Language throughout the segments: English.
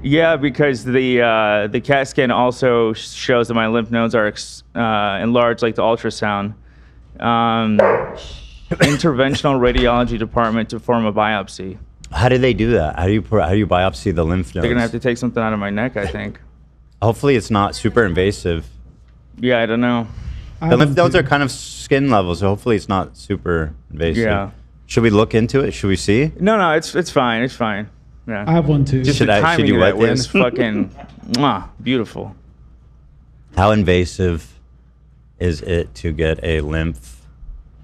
Yeah, because the CAT scan also shows that my lymph nodes are enlarged like the ultrasound. Interventional radiology department to form a biopsy. How do they do that? How do you biopsy the lymph nodes? They're gonna have to take something out of my neck, I think. Hopefully it's not super invasive. Yeah, I don't know. The lymph nodes are kind of skin level, so hopefully it's not super invasive. Yeah. Should we look into it? Should we see? No, it's fine. It's fine. Yeah. I have one too. Just Should the I- should timing you of wet it was this? fucking beautiful. How invasive is it to get a lymph?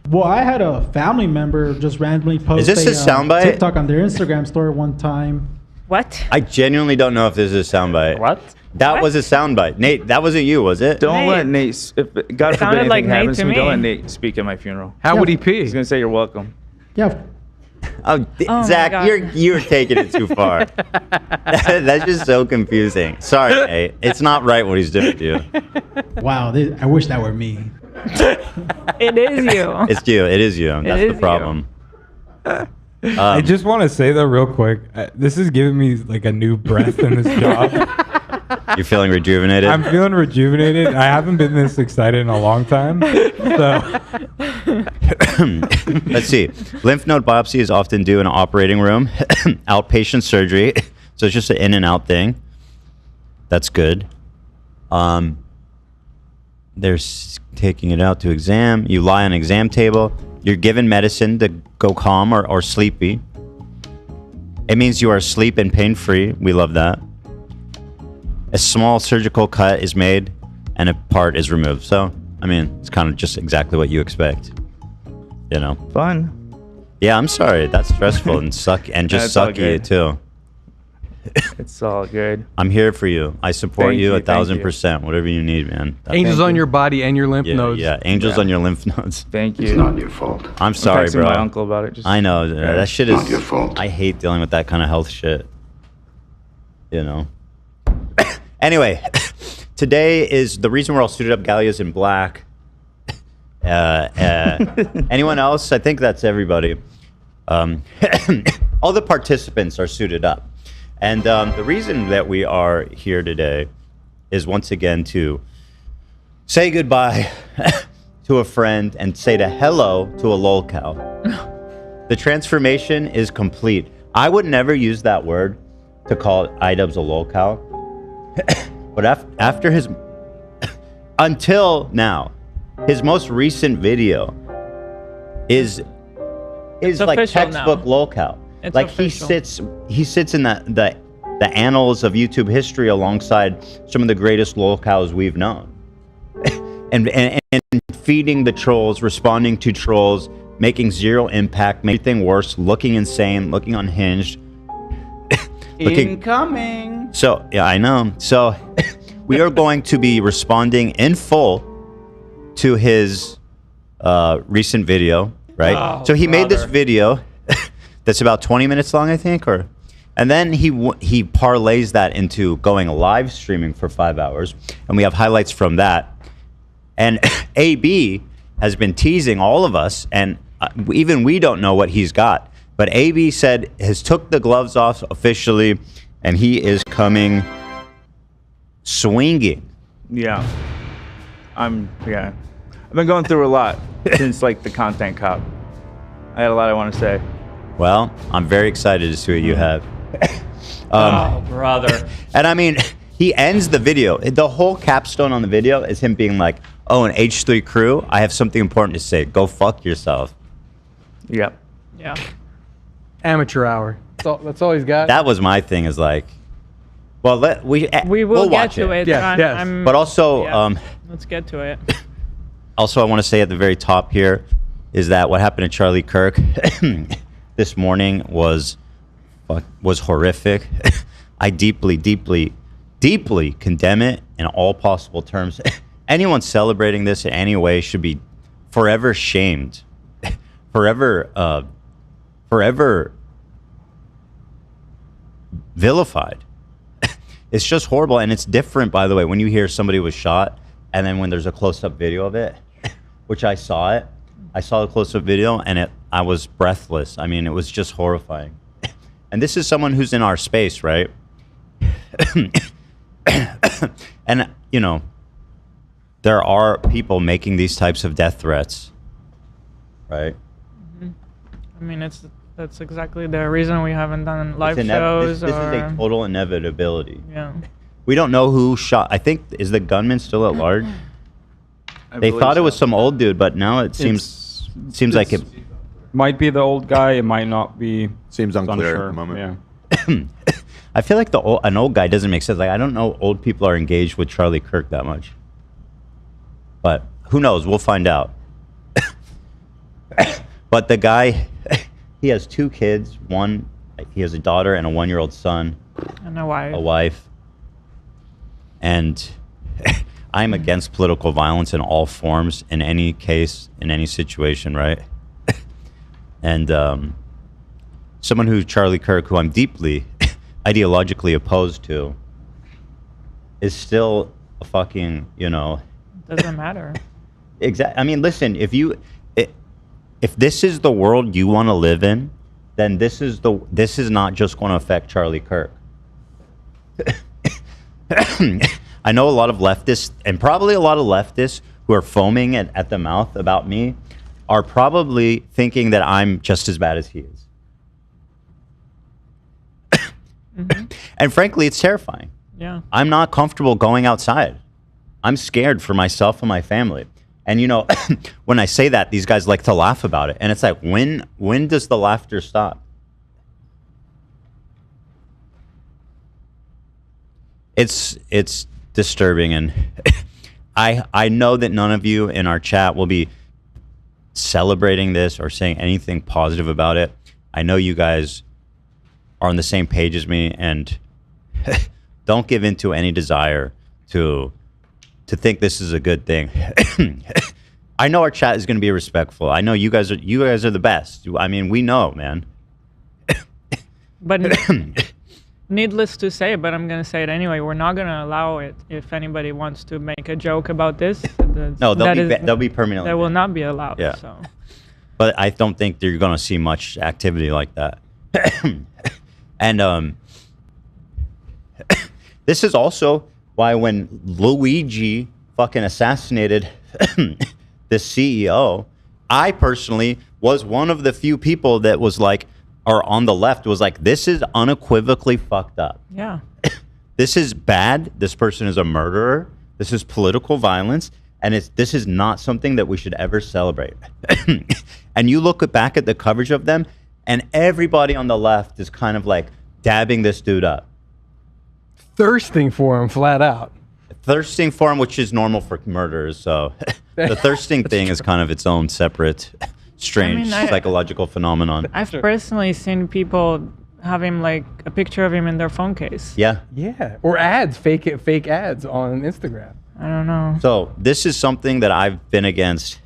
Well, I had a family member just randomly post this a soundbite? TikTok on their Instagram story one time. What? I genuinely don't know if this is a soundbite. What? That What? was a soundbite. Nate, that wasn't you, was it? Don't Nate. let Nate. If God forbid Sounded anything like Nate happens to to me, don't me. let Nate speak at my funeral. How would he pee? He's gonna say you're welcome. Yeah, Oh, my Zach, God. you're taking it too far. That's just so confusing. Sorry, Nate. It's not right what he's doing to you. wow. I wish that were me. It is you. It's you. It is you. That's is the you. problem. I just want to say though, real quick, this is giving me like a new breath in this job. You're feeling rejuvenated? I'm feeling rejuvenated. I haven't been this excited in a long time. So Let's see. Lymph node biopsy is often due in an operating room, outpatient surgery. So it's just an in and out thing. That's good. They're taking it out to exam. You lie on an exam table. You're given medicine to go calm or sleepy. It means you are asleep and pain-free. We love that. A small surgical cut is made and a part is removed. So, I mean, it's kind of just exactly what you expect. You know? Fun. Yeah, I'm sorry. That's stressful and just That's all sucky good. too. It's all good. I'm here for you. I support Thank you you, 1,000%. Whatever you need, man. angels Thank on you. your body and your lymph Yeah, nodes. yeah. Angels Yeah. on your lymph nodes. Thank you. It's not your fault. I'm sorry, texting bro. my uncle about it. Just, I know. That shit is. Not your fault. I hate dealing with that kind of health shit. You know. Anyway, today is the reason we're all suited up. Gallia's in black. Anyone else? I think that's everybody. All the participants are suited up. And the reason that we are here today is once again to say goodbye to a friend and say to hello to a lolcow. The transformation is complete. I would never use that word to call iDubbbz a lolcow. But after his... until now, his most recent video is like official textbook now. lolcow. It's Like official. he sits in the annals of YouTube history alongside some of the greatest lolcows we've known. and feeding the trolls, responding to trolls, making zero impact, making everything worse, looking insane, looking unhinged. Incoming. So, yeah, I know. So, we are going to be responding in full to his recent video, right? Oh, so he made this brother. video that's about 20 minutes long, I think, and then he parlays that into going live streaming for 5 hours, and we have highlights from that. And AB has been teasing all of us, and even we don't know what he's got. But AB said has took the gloves off officially, and he is coming swinging. Yeah. I've been going through a lot since like the content cop. I had a lot I want to say. Well, I'm very excited to see what you have. Oh, brother. And I mean, he ends the video. The whole capstone on the video is him being like, "Oh, an H3 crew, I have something important to say. Go fuck yourself." Yep. Yeah. Amateur hour. That's all he's got. That was my thing. Is like, well, We will we'll get watch to it. Yes, I'm- yes. I'm- But also, yeah. Let's get to it. Also, I want to say at the very top here is that what happened to Charlie Kirk this morning was horrific. I deeply, deeply, deeply condemn it in all possible terms. Anyone celebrating this in any way should be forever shamed, forever vilified. It's just horrible, and it's different, by the way, when you hear somebody was shot, and then when there's a close-up video of it, which I saw the close-up video, and I was breathless. I mean, it was just horrifying. And this is someone who's in our space, right? And, you know, there are people making these types of death threats, right? I mean, that's exactly the reason we haven't done live shows. This is a total inevitability. Yeah. We don't know who shot. I think, is the gunman still at large? They thought it was some old dude, but now it seems like it might be the old guy. It might not be. Seems unclear at the moment. Yeah. I feel like an old guy doesn't make sense. Like, I don't know old people are engaged with Charlie Kirk that much. But who knows? We'll find out. But the guy, he has 2 kids. He has a daughter and a 1-year-old son. And a wife. A wife. And I'm against political violence in all forms, in any case, in any situation, right? And someone who Charlie Kirk, who I'm deeply ideologically opposed to, is still a fucking, you know. Doesn't matter. Exactly. I mean, listen, if this is the world you want to live in, then this is not just going to affect Charlie Kirk. I know a lot of leftists, and probably a lot of leftists who are foaming at the mouth about me, are probably thinking that I'm just as bad as he is. And frankly, it's terrifying. Yeah. I'm not comfortable going outside. I'm scared for myself and my family. And you know, when I say that, these guys like to laugh about it. And it's like, when does the laughter stop? It's disturbing, and I know that none of you in our chat will be celebrating this or saying anything positive about it. I know you guys are on the same page as me, and don't give in to any desire to think this is a good thing. I know our chat is going to be respectful. I know you guys are the best. I mean, we know, man. But needless to say, but I'm going to say it anyway, we're not going to allow it. If anybody wants to make a joke about this, no, they'll be permanently. That will not be allowed. Yeah. So. But I don't think you're going to see much activity like that. And this is also why when Luigi fucking assassinated the CEO, I personally was one of the few people that was like, or on the left was like, this is unequivocally fucked up. Yeah. This is bad. This person is a murderer. This is political violence. And this is not something that we should ever celebrate. And you look back at the coverage of them, and everybody on the left is kind of like dabbing this dude up. Thirsting for him, flat out. Thirsting for him, which is normal for murderers. So the thirsting thing is kind of its own separate, strange psychological phenomenon. I've personally seen people have him like a picture of him in their phone case. Yeah. Yeah. Or ads, fake ads on Instagram. I don't know. So this is something that I've been against,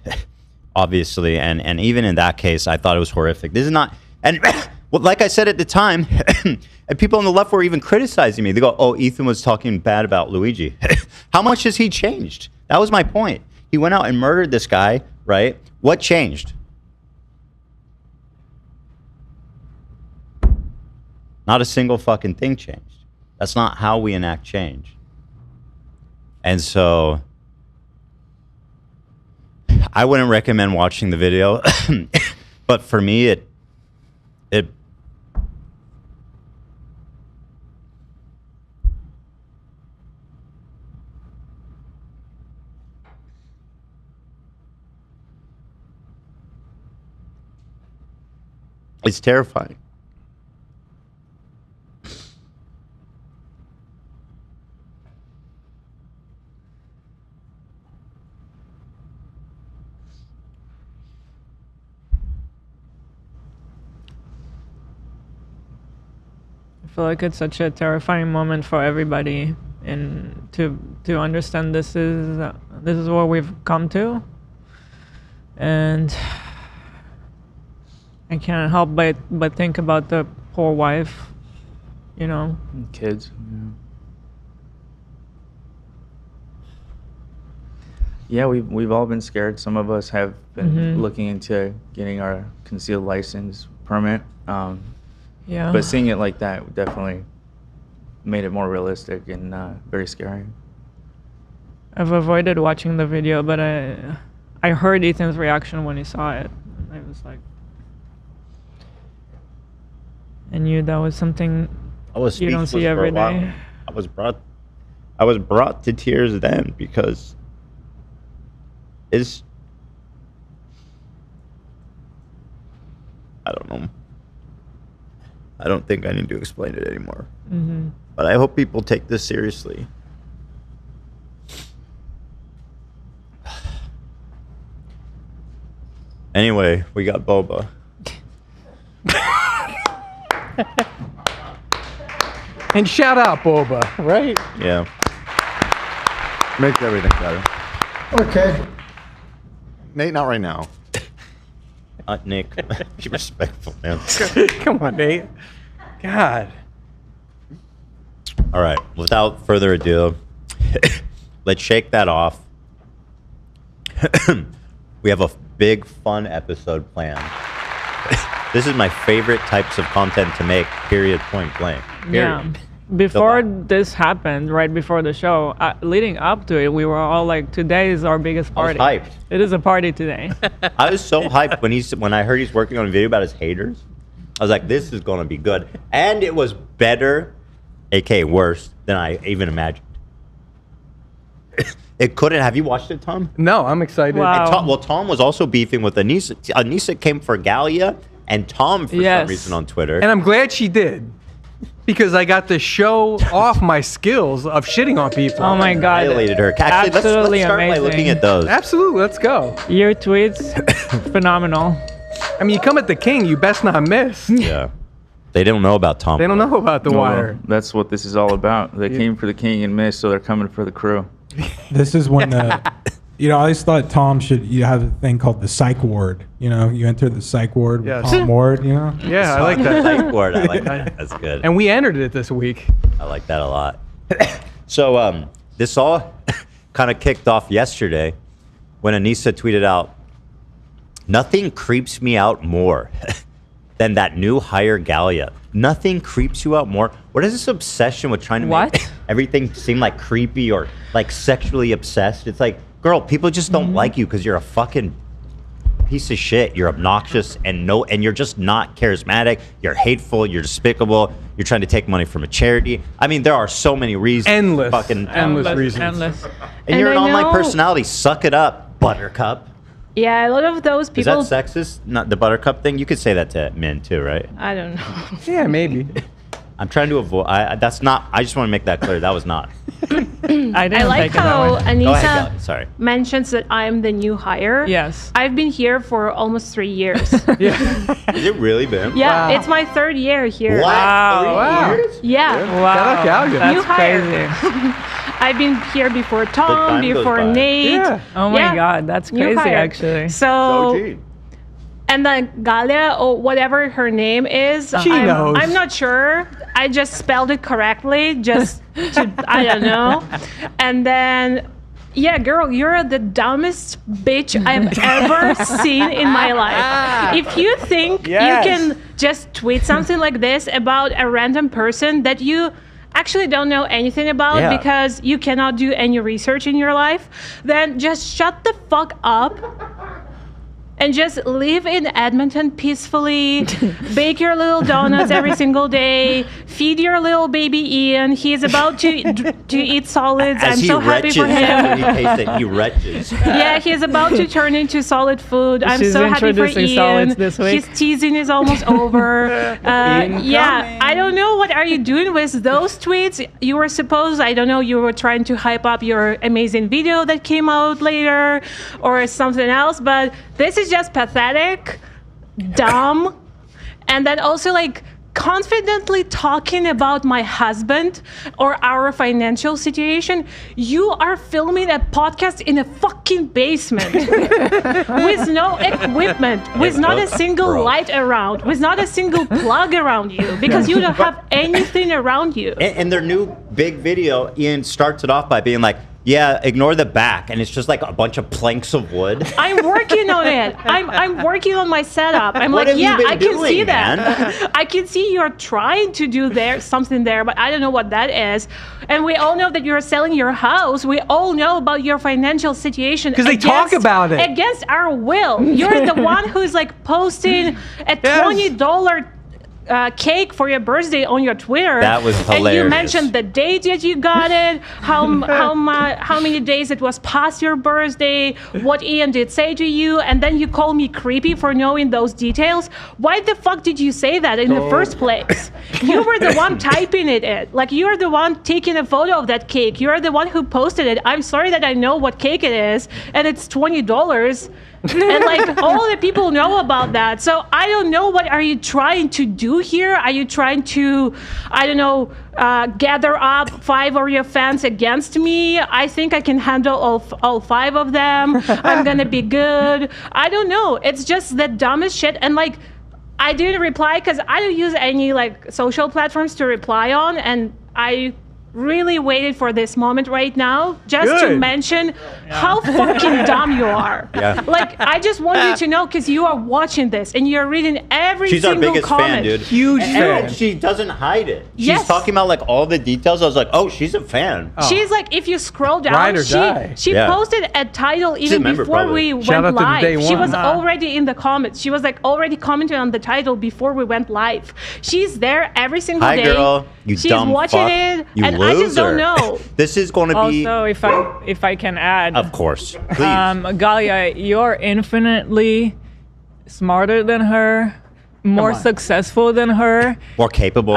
obviously, and even in that case, I thought it was horrific. This is not, and well, like I said at the time, and people on the left were even criticizing me. They go, "Oh, Ethan was talking bad about Luigi." How much has he changed? That was my point. He went out and murdered this guy, right? What changed? Not a single fucking thing changed. That's not how we enact change. And so I wouldn't recommend watching the video, but for me, it it's terrifying. I feel like it's such a terrifying moment for everybody, and to understand this is what we've come to, and I can't help but think about the poor wife, you know. And kids. Yeah, we've all been scared. Some of us have been looking into getting our concealed license permit. Yeah. But seeing it like that definitely made it more realistic and very scary. I've avoided watching the video, but I heard Ethan's reaction when he saw it. And I was like, I knew that was something you don't see every day. I was brought to tears then because I don't know. I don't think I need to explain it anymore. Mm-hmm. But I hope people take this seriously. Anyway, we got boba. And shout out Boba, right? Yeah. Makes everything better. Okay. Nate, not right now. Nick, be respectful, man. Come on, Nate. God. All right, without further ado, let's shake that off. We have a big, fun episode planned. This is my favorite types of content to make, period, point blank. Yeah. Period. Before this happened, right before the show, leading up to it, we were all like, today is our biggest party. I was hyped. It is a party today. I was so hyped when I heard he's working on a video about his haters. I was like, this is going to be good. And it was better, aka worse, than I even imagined. It couldn't. Have you watched it, Tom? No, I'm excited. Wow. And Tom was also beefing with Anissa. Anissa came for Galia and Tom for some reason on Twitter. And I'm glad she did. Because I got to show off my skills of shitting on people. Oh my God. Violated her. Actually, let's start amazing. by looking at those. Absolutely, let's go. Your tweets, phenomenal. I mean, you come at the king, you best not miss. Yeah. They don't know about Tom. They don't know about the wire. That's what this is all about. They came for the king and missed, so they're coming for the crew. This is when I always thought Tom should have a thing called the psych ward. You enter the psych ward with Tom Ward, Yeah, I like that. Psych ward, I like that. That's good. And we entered it this week. I like that a lot. So this all kind of kicked off yesterday when Anissa tweeted out, "Nothing creeps me out more than that new hire Galia. Nothing creeps you out more." What is this obsession with trying to make everything seem like creepy or like sexually obsessed? It's like, girl, people just don't like you because you're a fucking piece of shit. You're obnoxious and you're just not charismatic. You're hateful. You're despicable. You're trying to take money from a charity. I mean, there are so many reasons. Endless reasons. Endless. And you're an online personality. Suck it up, Buttercup. Yeah, a lot of those people. Is that sexist? Not the Buttercup thing? You could say that to men too, right? I don't know. Yeah, maybe. I'm trying to avoid. That's not. I just want to make that clear. That was not. I like how Sorry. mentions that I'm the new hire. Yes. I've been here for almost 3 years. Yeah. Has it really been? Yeah, it's my 3rd year here. Wow. 3 years? Yeah. Wow. Shout out Galia. That's New hire. crazy. I've been here before Tom, time goes before by. Nate. Yeah. Oh my God, that's New crazy hire. actually. So, and then Galia, or whatever her name is, knows. I'm not sure. I just spelled it correctly, just to, I don't know. And then, yeah, girl, you're the dumbest bitch I've ever seen in my life. If you think you can just tweet something like this about a random person that you actually don't know anything about because you cannot do any research in your life, then just shut the fuck up and just live in Edmonton peacefully, bake your little donuts every single day, feed your little baby Ian. He's about to eat solids. As I'm so happy for him. He retches. Yeah, he's about to turn into solid food. I'm She's so happy for introducing Ian. solids this week. His teasing is almost over. Yeah, I don't know what are you doing with those tweets. You were supposed, I don't know, you were trying to hype up your amazing video that came out later or something else, but this is just pathetic, dumb, and then also like confidently talking about my husband or our financial situation. You are filming a podcast in a fucking basement with no equipment, with not a single light around, with not a single plug around you, because you don't have anything around you. In their new big video, Ian starts it off by being like, Yeah, ignore the back, and it's just like a bunch of planks of wood. I'm working on it. I'm working on my setup. I'm What like, have you yeah, been I can doing, see that. man? I can see you're trying to do something there, but I don't know what that is. And we all know that you're selling your house. We all know about your financial situation. Because they talk about it. Against our will. You're the one who's like posting a $20 cake for your birthday on your Twitter. That was hilarious. And you mentioned the date that you got it, how many days it was past your birthday, what Ian did say to you, and then you call me creepy for knowing those details. Why the fuck did you say that in the first place? You were the one typing it. Like, you're the one taking a photo of that cake. You're the one who posted it. I'm sorry that I know what cake it is, and it's $20. And like all the people know about that. So I don't know, what are you trying to do here? Are you trying to, I don't know, gather up 5 of your fans against me? I think I can handle all 5 of them. I'm gonna be good. I don't know. It's just the dumbest shit. And like, I didn't reply because I don't use any like social platforms to reply on, and I really waited for this moment right now just to mention how fucking dumb you are. Yeah. Like, I just want you to know, because you are watching this and you're reading every She's our single biggest comment. fan, dude. Huge fan. And she doesn't hide it. Yes. She's talking about like all the details. I was like, oh, she's a fan. She's like, if you scroll down, Ride or die. she Yeah. posted a title a even member, before probably. we Shout went out to the live. day She one. was already in the comments. She was like already commenting on the title before we went live. She's there every single Hi, day. girl. You She's dumb watching fuck. it, You and loser. I just don't know. This is going to be, Also, if I can add, of course. Please. Galia, you're infinitely smarter than her, more successful than her. More capable.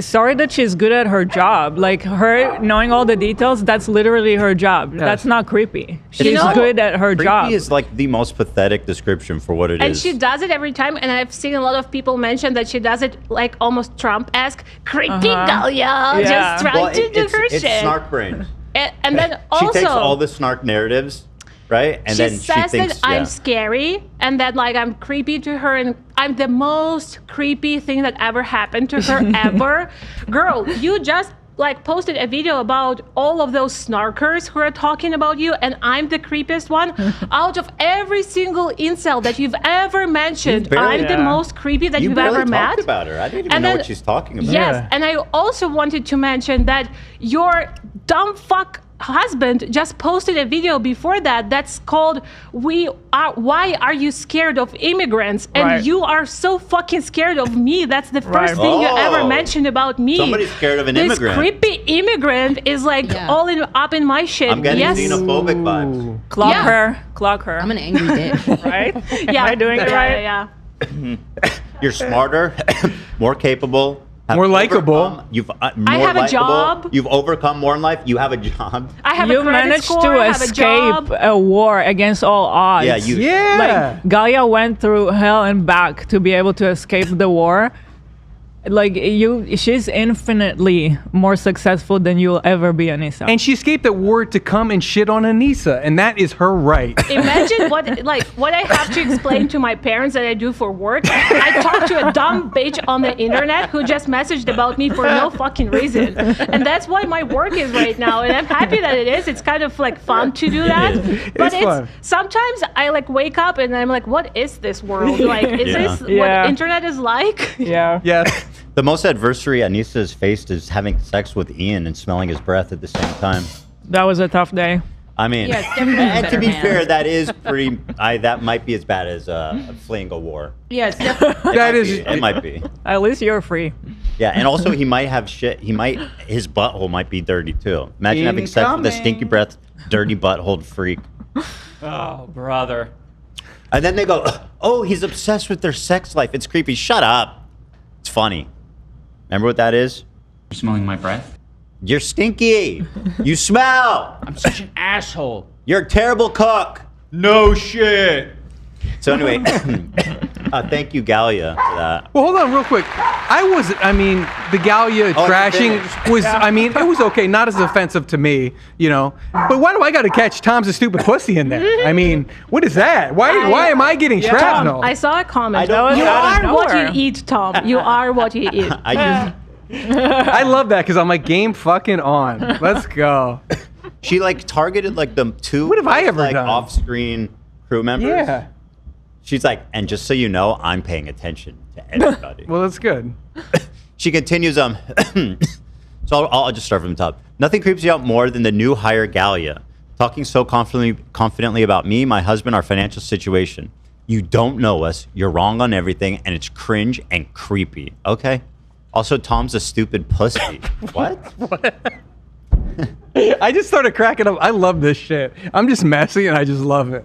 Sorry that she's good at her job. Like, her knowing all the details, that's literally her job. That's not creepy. She's know, good at her Creepy job. is like the most pathetic description for what it is. And she does it every time, and I've seen a lot of people mention that she does it like almost Trump-esque. Creepy Galia, Yeah. just trying to do her it's shit. snark brain. And then She also, takes all the snark narratives, right? And she then says she thinks, that I'm scary and that like I'm creepy to her, and I'm the most creepy thing that ever happened to her ever. Girl, you just like posted a video about all of those snarkers who are talking about you, and I'm the creepiest one. Out of every single incel that you've ever mentioned, barely- I'm the most creepy that you you've barely ever talked met. about her. I didn't even And know then- what she's talking about. Yes, Yeah. and I also wanted to mention that your dumb fuck husband just posted a video before that's called Why Are You Scared of Immigrants? And Right. you are so fucking scared of me. That's the first thing you ever Oh. mentioned about me. Somebody's scared of an this immigrant. creepy immigrant is like Yeah. up in my shit. I'm getting yes. xenophobic vibes. Clock Yeah. her. Clock her. I'm an angry dick. right? Yeah. Am I doing it right? Yeah. You're smarter, more capable, have More likable. overcome- You've more I have a likable, job. You've overcome more in life. You have a job. I have You a credit managed score, to I have a job. escape a war against all odds. Yeah, you. Yeah. Like, Galia went through hell and back to be able to escape the war. Like, she's infinitely more successful than you'll ever be, Anissa. And she escaped that war to come and shit on Anissa, and that is her right. Imagine what I have to explain to my parents that I do for work. I talked to a dumb bitch on the internet who just messaged about me for no fucking reason. And that's what my work is right now. And I'm happy that it is. It's kind of like fun to do that. But It's fun. sometimes I like wake up and I'm like, what is this world? Like, is Yeah. this Yeah. what internet is like? yeah. Yes. The most adversary Anissa has faced is having sex with Ian and smelling his breath at the same time. That was a tough day. I mean, Yeah, it's definitely and to better be hands. fair, that is pretty. That might be as bad as fleeing a war. Yeah, it's definitely. That is. It might be. At least you're free. Yeah, and also he might have shit. His butthole might be dirty too. Imagine having sex with a stinky breath, dirty butthole freak. Oh, brother. And then they go, oh, he's obsessed with their sex life. It's creepy. Shut up. It's funny. Remember what that is? You're smelling my breath? You're stinky. You smell. I'm such an asshole. You're a terrible cook. No shit. So anyway, thank you, Galia, for that. Well, hold on real quick. The Galia Oh, trashing finished. was, it was okay. Not as offensive to me, you know. But why do I got to catch Tom's a stupid pussy in there? I mean, what is that? Why am I getting shrapnel? I saw a comment. I don't- You out of are what you nowhere. eat, Tom. You are what you eat. I just, I love that because I'm like, game fucking on. Let's go. She like targeted like the two. What have I ever like done? Off-screen crew members. Yeah. She's like, and just so you know, I'm paying attention to everybody. Well, that's good. She continues, so I'll just start from the top. Nothing creeps you out more than the new hire Gallia, talking so confidently about me, my husband, our financial situation. You don't know us, you're wrong on everything, and it's cringe and creepy. Okay? Also, Tom's a stupid pussy. What? I just started cracking up. I love this shit. I'm just messy and I just love it.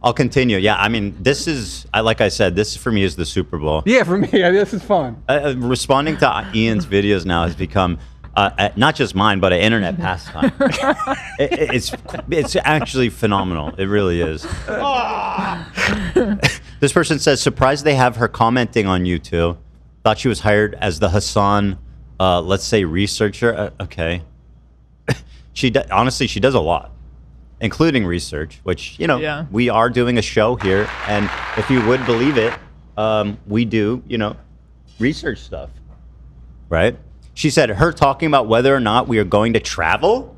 I'll continue. Yeah, I mean, this is, like I said, this for me is the Super Bowl. Yeah, for me, this is fun. Responding to Ian's videos now has become not just mine, but an internet pastime. It's actually phenomenal. It really is. This person says, surprised they have her commenting on you two. Thought she was hired as the Hassan, let's say, researcher. Okay. Honestly, she does a lot, including research, which, you know, we are doing a show here. And if you would believe it, we do, you know, research stuff, right? She said her talking about whether or not we are going to travel.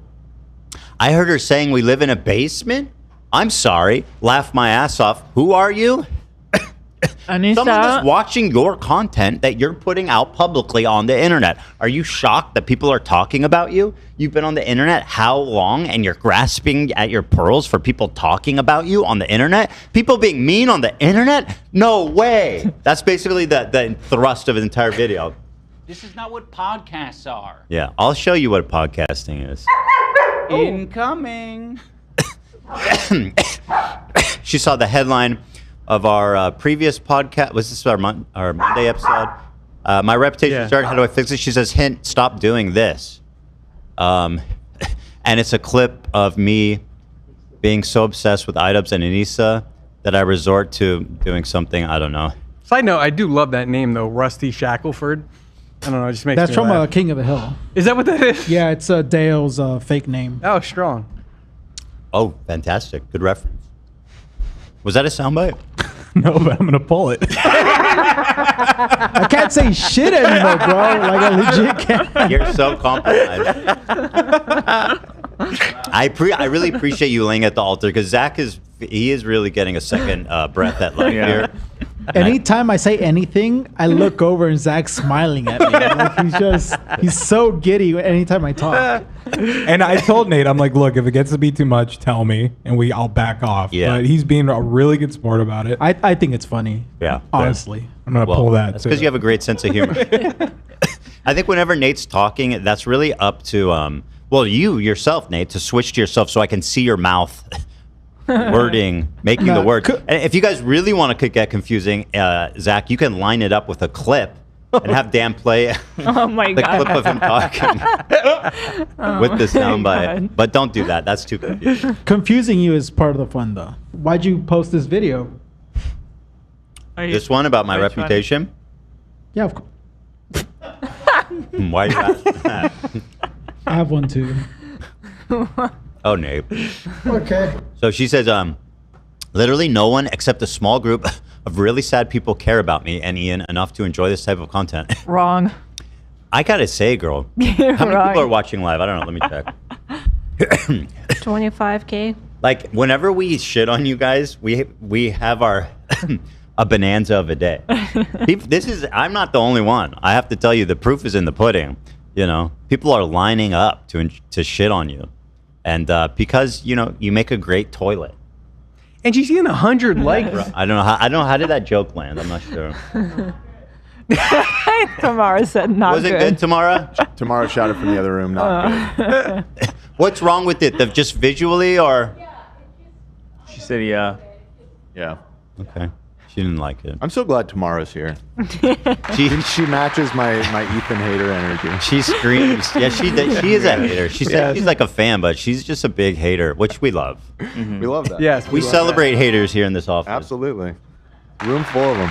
I heard her saying we live in a basement. I'm sorry. Laugh my ass off. Who are you? Anissa. Someone that's watching your content that you're putting out publicly on the internet. Are you shocked that people are talking about you? You've been on the internet how long and you're grasping at your pearls for people talking about you on the internet? People being mean on the internet? No way. That's basically the thrust of the entire video. This is not what podcasts are. Yeah, I'll show you what podcasting is. Incoming. She saw the headline of our previous podcast. Was this our Monday episode? My reputation started. How do I fix it? She says, hint, stop doing this. And it's a clip of me being so obsessed with iDubbbz and Anissa that I resort to doing something, I don't know. Side note, I do love that name, though, Rusty Shackelford. I don't know, it just makes That's me from laugh. King of the Hill. Is that what that is? Yeah, it's Dale's fake name. Oh, strong. Oh, fantastic. Good reference. Was that a soundbite? No, but I'm going to pull it. I can't say shit anymore, bro. Like, I legit can't. You're so compromised. I really appreciate you laying at the altar because Zach is really getting a second breath at life here. Anytime I say anything, I look over and Zach's smiling at me. Like he's so giddy anytime I talk. And I told Nate, I'm like, look, if it gets to be too much, tell me, and I'll back off. Yeah. But he's being a really good sport about it. I think it's funny. Yeah. Honestly. I'm going to pull that. That's because you have a great sense of humor. I think whenever Nate's talking, that's really up to, you yourself, Nate, to switch to yourself so I can see your mouth wording, making the word. And if you guys really want to get confusing, Zach, you can line it up with a clip and have Dan play Oh my the god. clip of him talking with the soundbite. God. But don't do that. That's too confusing. Confusing you is part of the fun, though. Why'd you post this video? This one about my Which one? reputation. Yeah, of course. Why you ask that? I have one too. Oh, Nate. Okay. So she says, literally no one except a small group of really sad people care about me and Ian enough to enjoy this type of content. Wrong. I gotta say, girl, You're how many wrong. people are watching live? I don't know. Let me check. 25K. Like, whenever we shit on you guys, we have our a bonanza of a day. I'm not the only one. I have to tell you, the proof is in the pudding. You know, people are lining up to shit on you, and because you make a great toilet. And she's getting 100 likes. I don't know how did that joke land. I'm not sure. Tamara said not Was it good, Tamara? Tamara shouted from the other room. Not good. What's wrong with it? Just visually, or? She said, yeah. Yeah. Okay. She didn't like it. I'm so glad Tamara's here. She matches my Ethan hater energy. She screams. Yeah, she is a hater. She said she's like a fan, but she's just a big hater, which we love. We love that. Yes, We love celebrate haters here in this office. Absolutely. Room full of them.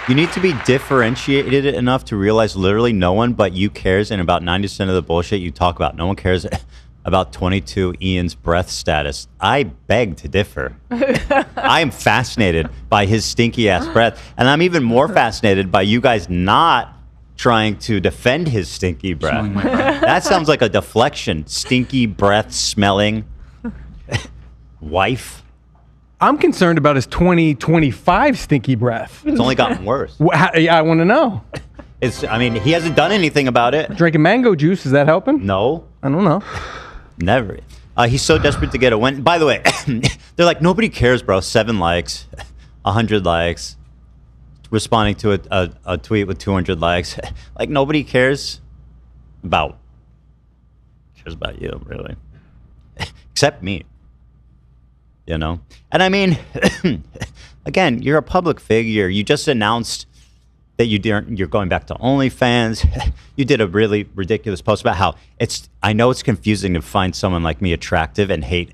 You need to be differentiated enough to realize literally no one but you cares, and about 90% of the bullshit you talk about. No one cares about 22 Ian's breath status. I beg to differ. I am fascinated by his stinky ass breath, and I'm even more fascinated by you guys not trying to defend his stinky breath. That sounds like a deflection. Stinky breath smelling wife. I'm concerned about his 2025 stinky breath. It's only gotten worse. Yeah, I want to know. I mean, he hasn't done anything about it. Drinking mango juice, is that helping? No. I don't know. Never. He's so desperate to get a win. By the way, they're like, nobody cares, bro. 7 likes, 100 likes, responding to a tweet with 200 likes. Like, nobody cares about you, really. Except me. You know? And I mean, again, you're a public figure. You just announced that you're going back to OnlyFans. You did a really ridiculous post about how I know it's confusing to find someone like me attractive and hate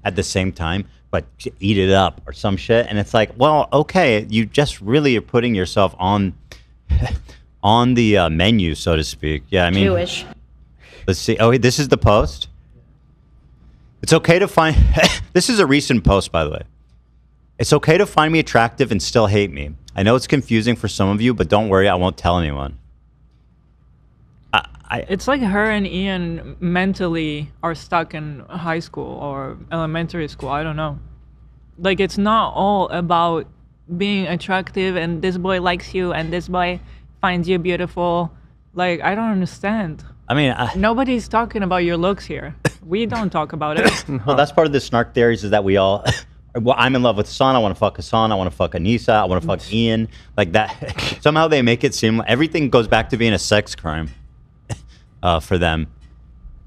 at the same time, but eat it up or some shit. And it's like, well, okay, you just really are putting yourself on the menu, so to speak. Yeah, I mean, Jewish. Let's see. Oh, this is the post. It's okay to find. This is a recent post, by the way. It's okay to find me attractive and still hate me. I know it's confusing for some of you, but don't worry, I won't tell anyone. It's like her and Ian mentally are stuck in high school or elementary school. I don't know. Like, it's not all about being attractive and this boy likes you and this boy finds you beautiful. Like, I don't understand. I mean, nobody's talking about your looks here. We don't talk about it. Well, that's part of the snark theories is that we all... Well, I'm in love with Hassan. I want to fuck Hassan. I want to fuck Anissa. I want to fuck Ian. Like that. Somehow they make it seem like everything goes back to being a sex crime for them.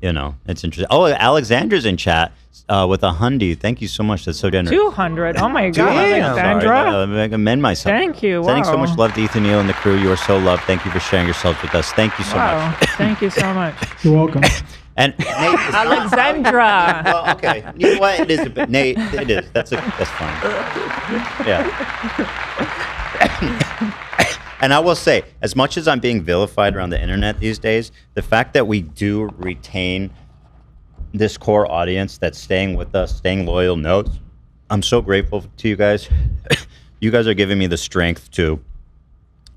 You know, it's interesting. Oh, Alexandra's in chat with a hundy. Thank you so much. That's so generous. 200. Oh my God, Alexandra. Sorry, I amend myself. Thank you. Sending so Wow. much love to Ethan Neal and the crew. You are so loved. Thank you for sharing yourselves with us. Thank you so much. Thank you so much. You're welcome. And Nate, Alexandra. well, okay. You know what? It is a bit. Nate, it is. That's fine. Yeah. And I will say, as much as I'm being vilified around the internet these days, the fact that we do retain this core audience that's staying with us, staying loyal, notes, I'm so grateful to you guys. You guys are giving me the strength to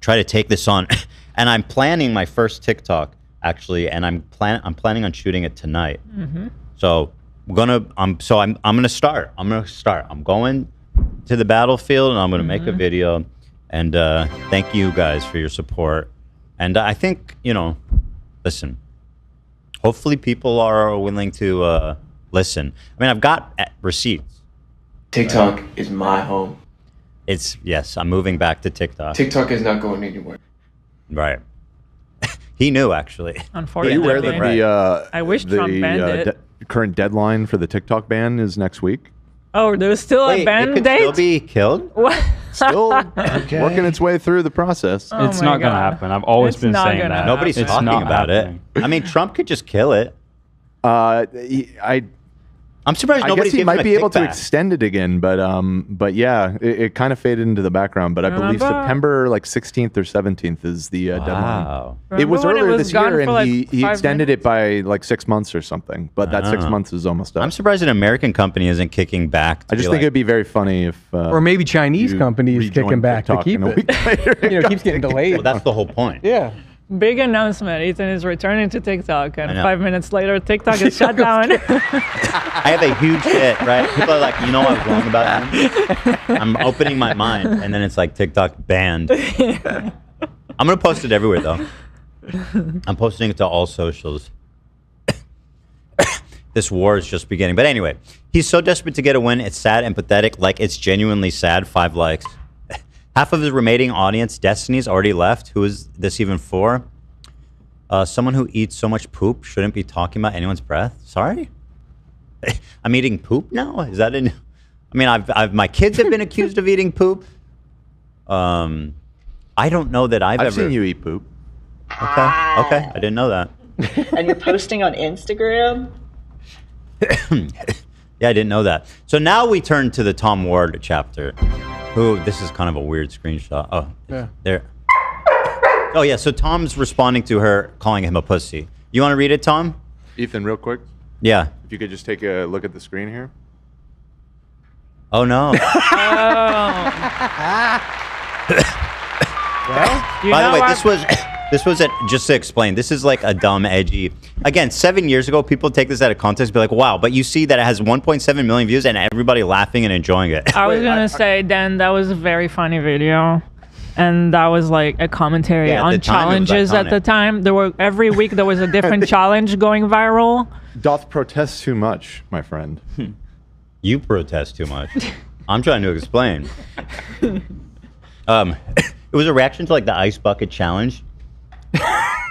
try to take this on. And I'm planning my first TikTok. Actually, and I'm planning on shooting it tonight. Mm-hmm. So I'm gonna start. I'm going to the battlefield and I'm gonna make a video. And thank you guys for your support. And I think, you know, listen. Hopefully people are willing to listen. I mean, I've got receipts. TikTok is my home. Yes, I'm moving back to TikTok. TikTok is not going anywhere. Right. He knew, actually. Are Unfortunately. you aware that I wish Trump banned it. Current deadline for the TikTok ban is next week? Oh, there's still a ban it could date? still be killed? What? Still working its way through the process. Oh It's my not going to God. happen. I've always It's been not saying gonna that. Nobody's It's talking not about happening. it. I mean, Trump could just kill it. I'm surprised I nobody's guess he giving might him be a able to kickback. extend it again, but yeah, it kind of faded into the background. But I believe Remember- September 16th or 17th is the deadline. Wow. It was Remember when it earlier was this gone year, for, and like, he 5 extended it by like 6 months or something. But that 6 Ah. months is almost up. I'm surprised an American company isn't kicking back. I just think it'd be very funny if, Or maybe Chinese you companies rejoin kicking back to TikTok keep and a it. week later You know, it keeps getting delayed. Well, that's the whole point. Yeah. Big announcement. Ethan is returning to TikTok. And I know. 5 minutes later, TikTok is shut down. I have a huge hit, right? People are like, you know what was wrong about him? I'm opening my mind, and then it's like TikTok banned. I'm going to post it everywhere, though. I'm posting it to all socials. This war is just beginning. But anyway, he's so desperate to get a win. It's sad and pathetic. Like, it's genuinely sad. 5 likes. Half of his remaining audience, Destiny's, already left. Who is this even for? Someone who eats so much poop shouldn't be talking about anyone's breath. Sorry? I'm eating poop now? Is that in... I mean, I've my kids have been accused of eating poop. I don't know that I've ever... seen you eat poop. Okay, I didn't know that. And you're posting on Instagram? Yeah, I didn't know that. So now we turn to the Tom Ward chapter. Who, this is kind of a weird screenshot. Oh, Yeah. there. Oh, yeah, so Tom's responding to her, calling him a pussy. You want to read it, Tom? Ethan, real quick, Yeah. if you could just take a look at the screen here. Oh, no. Well, you By know the way, what? this was... This was just to explain. This is like a dumb, edgy. Again, 7 years ago, people take this out of context, be like, "Wow!" But you see that it has 1.7 million views and everybody laughing and enjoying it. I was gonna say, Dan, that was a very funny video, and that was like a commentary Yeah, at on the time, it was challenges at the iconic. time. There were every week there was a different challenge going viral. Doth protest too much, my friend. You protest too much. I'm trying to explain. It was a reaction to like the ice bucket challenge.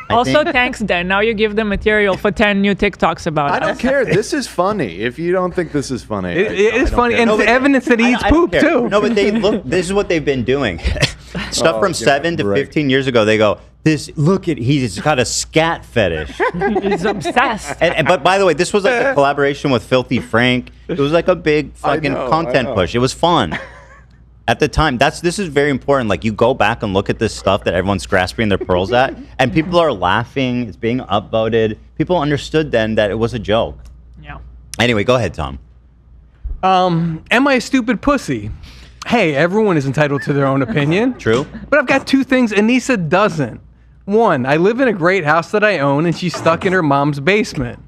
Also, thanks, Dan. Now you give them material for 10 new TikToks about I us. don't care. This is funny. If you don't think this is funny, It I is don't funny, care. and it's evidence that he eats I don't poop care. too. No, but they look. This is what they've been doing. Stuff from 7 to 15 years ago. They go, he's got a scat fetish. He's obsessed. But by the way, this was like a collaboration with Filthy Frank. It was like a big fucking content push. It was fun. At the time, this is very important. Like, you go back and look at this stuff that everyone's grasping their pearls at, and people are laughing. It's being upvoted. People understood then that it was a joke. Yeah. Anyway, go ahead, Tom. Am I a stupid pussy? Hey, everyone is entitled to their own opinion. True. But I've got two things Anissa doesn't. One, I live in a great house that I own, and she's stuck in her mom's basement.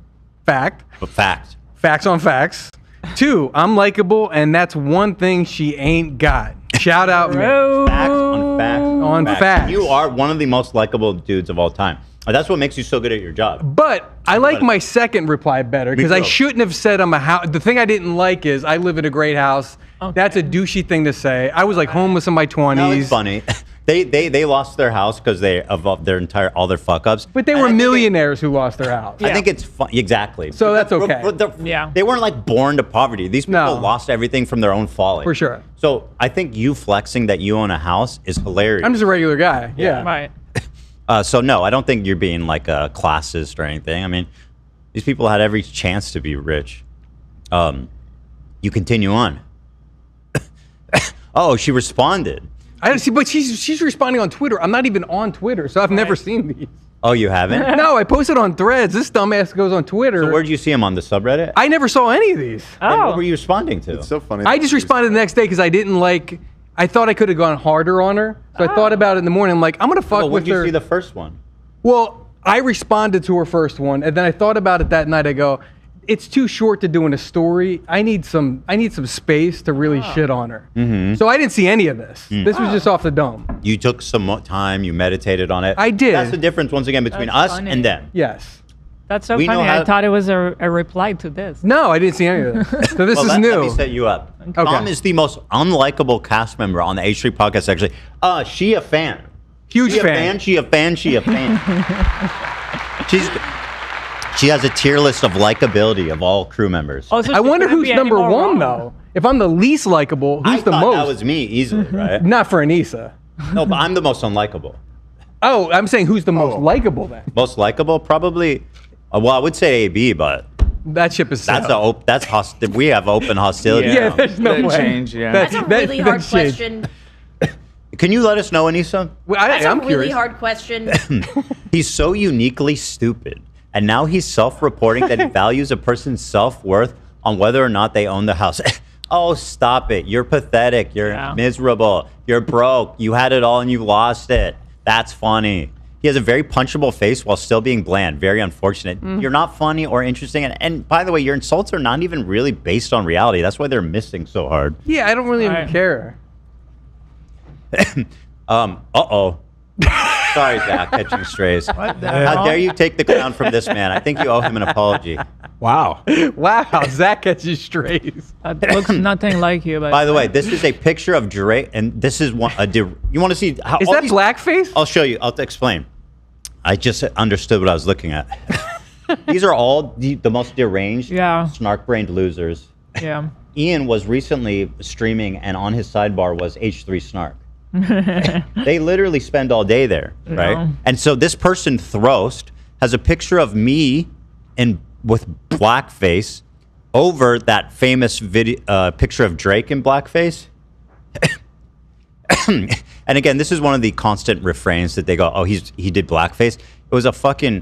Fact. But fact. Facts on facts. Two, I'm likable, and that's one thing she ain't got. Shout out me. Facts on facts On facts. You are one of the most likable dudes of all time. That's what makes you so good at your job. But I like my second reply better because I shouldn't have said I'm a house. The thing I didn't like is I live in a great house. Okay. That's a douchey thing to say. I was like homeless in my 20s. No, it's funny. They lost their house because of all their fuck ups. But they were millionaires who lost their house. I think it's fun. Exactly. So that's okay. Yeah. They weren't like born to poverty. These people No. lost everything from their own folly. For sure. So I think you flexing that you own a house is hilarious. I'm just a regular guy. Yeah. Right. So no, I don't think you're being like a classist or anything. I mean, these people had every chance to be rich. You continue on. Oh, she responded. I don't see, but she's responding on Twitter. I'm not even on Twitter, so I've never seen these. Oh, you haven't? No, I posted on Threads. This dumbass goes on Twitter. So where'd you see him on the subreddit? I never saw any of these. Then what were you responding to? It's so funny. I just responded the next day because I didn't like. I thought I could have gone harder on her, so I thought about it in the morning. I'm like, I'm gonna fuck Well, when with did you her. see the first one? Well, I responded to her first one, and then I thought about it that night. I go, it's too short to do in a story. I need some space to really shit on her. Mm-hmm. So I didn't see any of this. This was just off the dome. You took some time. You meditated on it. I did. That's the difference once again between That's us funny. and them. Yes. That's so We know funny. how- I thought it was a reply to this. No, I didn't see any of this. So this Well, is let new. me set you up. Okay. Tom is the most unlikable cast member on the H3 podcast. Actually, she a fan. Huge She a fan. fan. She a fan. She a fan. She has a tier list of likability of all crew members. Also, I she wonder couldn't who's be any number more one wrong. though. If I'm the least likable, who's I the thought most? that was me easily, right? Not for Anissa. No, but I'm the most unlikable. Oh, I'm saying who's the most likable then? Most likable, probably. Well, I would say AB, but That ship is that's sailed. we have open hostility. Yeah, now. there's no That way. change, yeah. That's a really hard that's changed. question. Can you let us know, Anissa? Well, That's I'm a really curious. hard question. He's so uniquely stupid, and now he's self-reporting that he values a person's self-worth on whether or not they own the house. Oh, stop it! You're pathetic. You're miserable. You're broke. You had it all and you lost it. That's funny. He has a very punchable face while still being bland. Very unfortunate. You're not funny or interesting. And by the way, your insults are not even really based on reality. That's why they're missing so hard. Yeah, I don't really even care. Uh-oh. Sorry, Zach, catching strays. What the How hell? dare you take the crown from this man? I think you owe him an apology. Wow. Wow, Zach catches strays. That looks nothing like you. But By the way, this is a picture of Drake, and this is one. You want to see how? Is all that these- blackface? I'll show you. I'll explain. I just understood what I was looking at. These are all the most deranged, snark-brained losers. Yeah. Ian was recently streaming, and on his sidebar was H3 Snark. They literally spend all day there, right? Yeah. And so this person, Throst, has a picture of me with blackface over that famous video picture of Drake in blackface. And again, this is one of the constant refrains that they go, "Oh, he did blackface." It was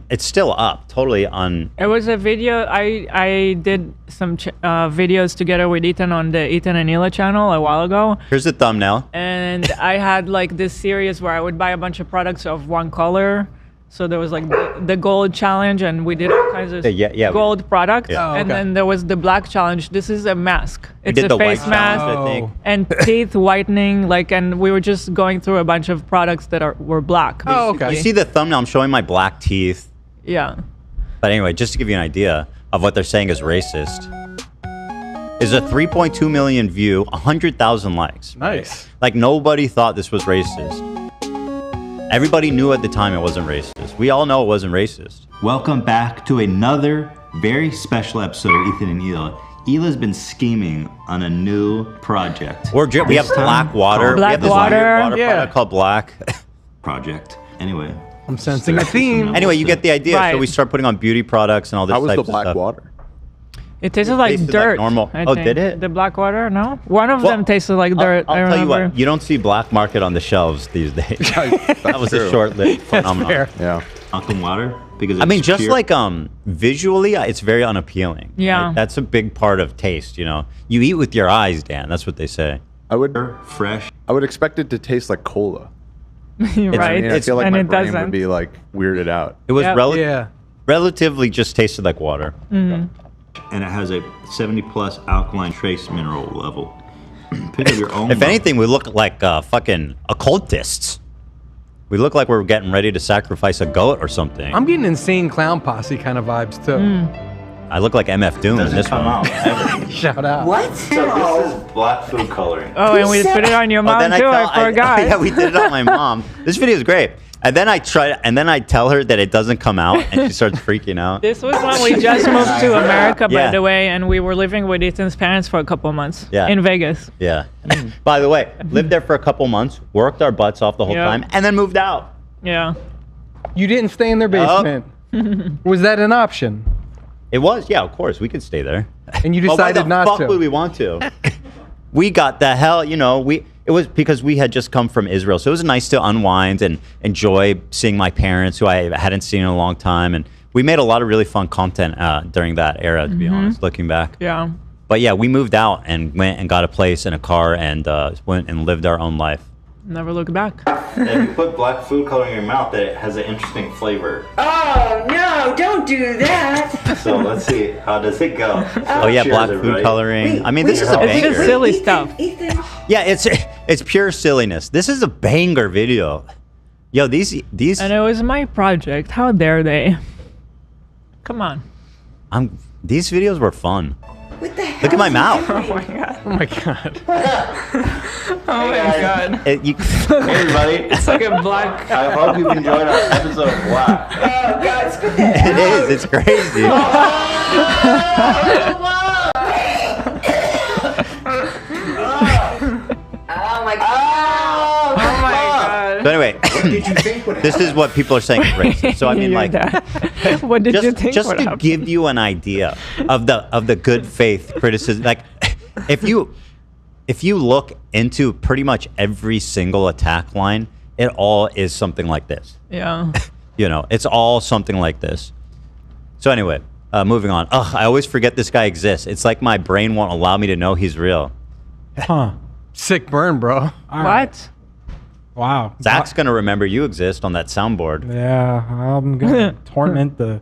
it's still up, totally on. It was a video. I did some videos together with Ethan on the Ethan and Hila channel a while ago. Here's the thumbnail. And I had like this series where I would buy a bunch of products of one color So there was like the gold challenge, and we did all kinds of gold products. Yeah. Oh, And okay. then there was the black challenge. This is a mask. We It's did a the white face mask challenge, I think. and teeth whitening. And we were just going through a bunch of products that were black. Oh, okay. You see the thumbnail? I'm showing my black teeth. Yeah. But anyway, just to give you an idea of what they're saying is racist, is a 3.2 million view, 100,000 likes. Nice. Like nobody thought this was racist. Everybody knew at the time it wasn't racist. We all know it wasn't racist. Welcome back to another very special episode of Ethan and Hila. Hila's been scheming on a new project. We have Black Water. Black we have this Water. water Yeah. product called Black Project. Anyway. I'm sensing a theme. Anyway, you get the idea. Right. So we start putting on beauty products and all this How was type the of black stuff. water? It tasted like tasted like dirt. normal. I Oh, think. did it? The black water? No. One of Well, them tasted like dirt. I'll I tell you remember. what. You don't see Black Market on the shelves these days. That was a true. short-lived phenomenon. fair. Yeah. Malcolm Water? Because I mean, it's just pure- like visually, it's very unappealing. Yeah. Like, that's a big part of taste. You know, you eat with your eyes, Dan. That's what they say. I would fresh. I would expect it to taste like cola. Right. I mean, I feel like and my it brain doesn't. would be like weirded out. It was Yep. Yeah. relatively just tasted like water. And it has a 70+ alkaline trace mineral level. Pick up your own. If anything, we look like fucking occultists. We look like we're getting ready to sacrifice a goat or something. I'm getting insane clown posse kind of vibes too. I look like MF Doom in this one. Shout out. So this is black food coloring. Oh, and we put it on your mom too. I forgot. yeah, we did it on my mom. This video is great. And then I tell her that it doesn't come out, and she starts freaking out. This was when we just moved to America, by Yeah. the way, and we were living with Ethan's parents for a couple months Yeah. in Vegas. Yeah. By the way, lived there for a couple months, worked our butts off the whole Yeah. time, and then moved out. Yeah. You didn't stay in their basement. Was that an option? It was, yeah, of course, we could stay there. And you But why decided the not fuck to. would we want to? We got the hell, it was because we had just come from Israel, so it was nice to unwind and enjoy seeing my parents, who I hadn't seen in a long time, and we made a lot of really fun content during that era, to be honest, looking back. Yeah. But yeah, we moved out and went and got a place and a car and went and lived our own life. Never look back. If you put black food coloring in your mouth, that it has an interesting flavor. Oh, no, don't do that. So let's see, how does it go? Oh yeah, Cheers, black food everybody. coloring. I mean, this is a It's just banger. silly stuff. Ethan. Yeah, it's pure silliness. This is a banger video. Yo, these And it was my project. How dare they? Come on. these videos were fun. What the hell? Look at my mouth. Oh my god. Oh my god. Oh my god. Hey, everybody. It's like a black. I hope you've enjoyed our episode of Black. Oh, God, spit that it is. It's crazy. Oh, my God. Oh my god. So anyway, Did you think would this is what people are saying is racist. So I mean, Your like, dad. What did you think just would to happen? give you an idea of the good faith criticism, like if you look into pretty much every single attack line, it all is something like this. Yeah. It's all something like this. So anyway, moving on. Ugh, I always forget this guy exists. It's like my brain won't allow me to know he's real. Huh. Sick burn, bro. All right. What? Wow. Zach's gonna remember you exist on that soundboard. Yeah, I'm gonna torment the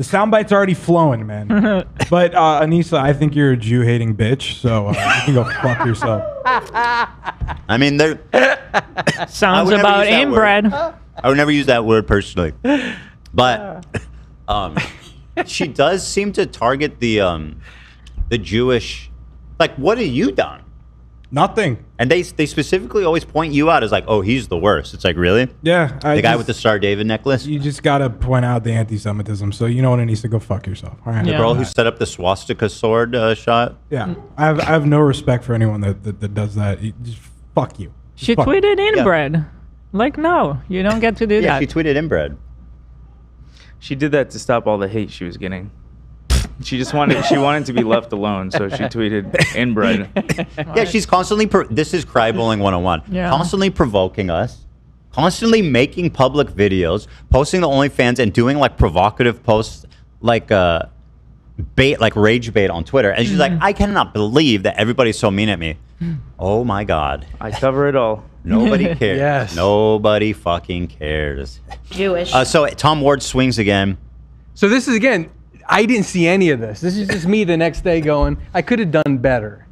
soundbite's already flowing, man. But Anissa, I think you're a Jew-hating bitch, so you can go fuck yourself. I mean, there. Sounds would never about use that inbred. I would never use that word personally, but she does seem to target the Jewish. Like, what have you done? Nothing. And they specifically always point you out as like, oh, he's the worst. It's like, really? Yeah. The guy with the Star David necklace? You just gotta point out the anti-Semitism, so you know what it needs to go fuck yourself. All right. The Yeah. girl who set up the swastika sword shot? Yeah. I have no respect for anyone that does that. Just fuck you. She Fuck. tweeted inbred. Like, no, you don't get to do Yeah, that. she tweeted inbred. She did that to stop all the hate she was getting. She wanted to be left alone, so she tweeted inbred. Yeah, she's constantly, this is cry bowling 101. Yeah. Constantly provoking us, constantly making public videos, posting the OnlyFans and doing like provocative posts like bait, like rage bait on Twitter. And she's like, I cannot believe that everybody's so mean at me. Oh my God. I cover it all. Nobody cares. Yes. Nobody fucking cares. Jewish. So Tom Ward swings again. So this is again. I didn't see any of this. This is just me the next day going, I could have done better.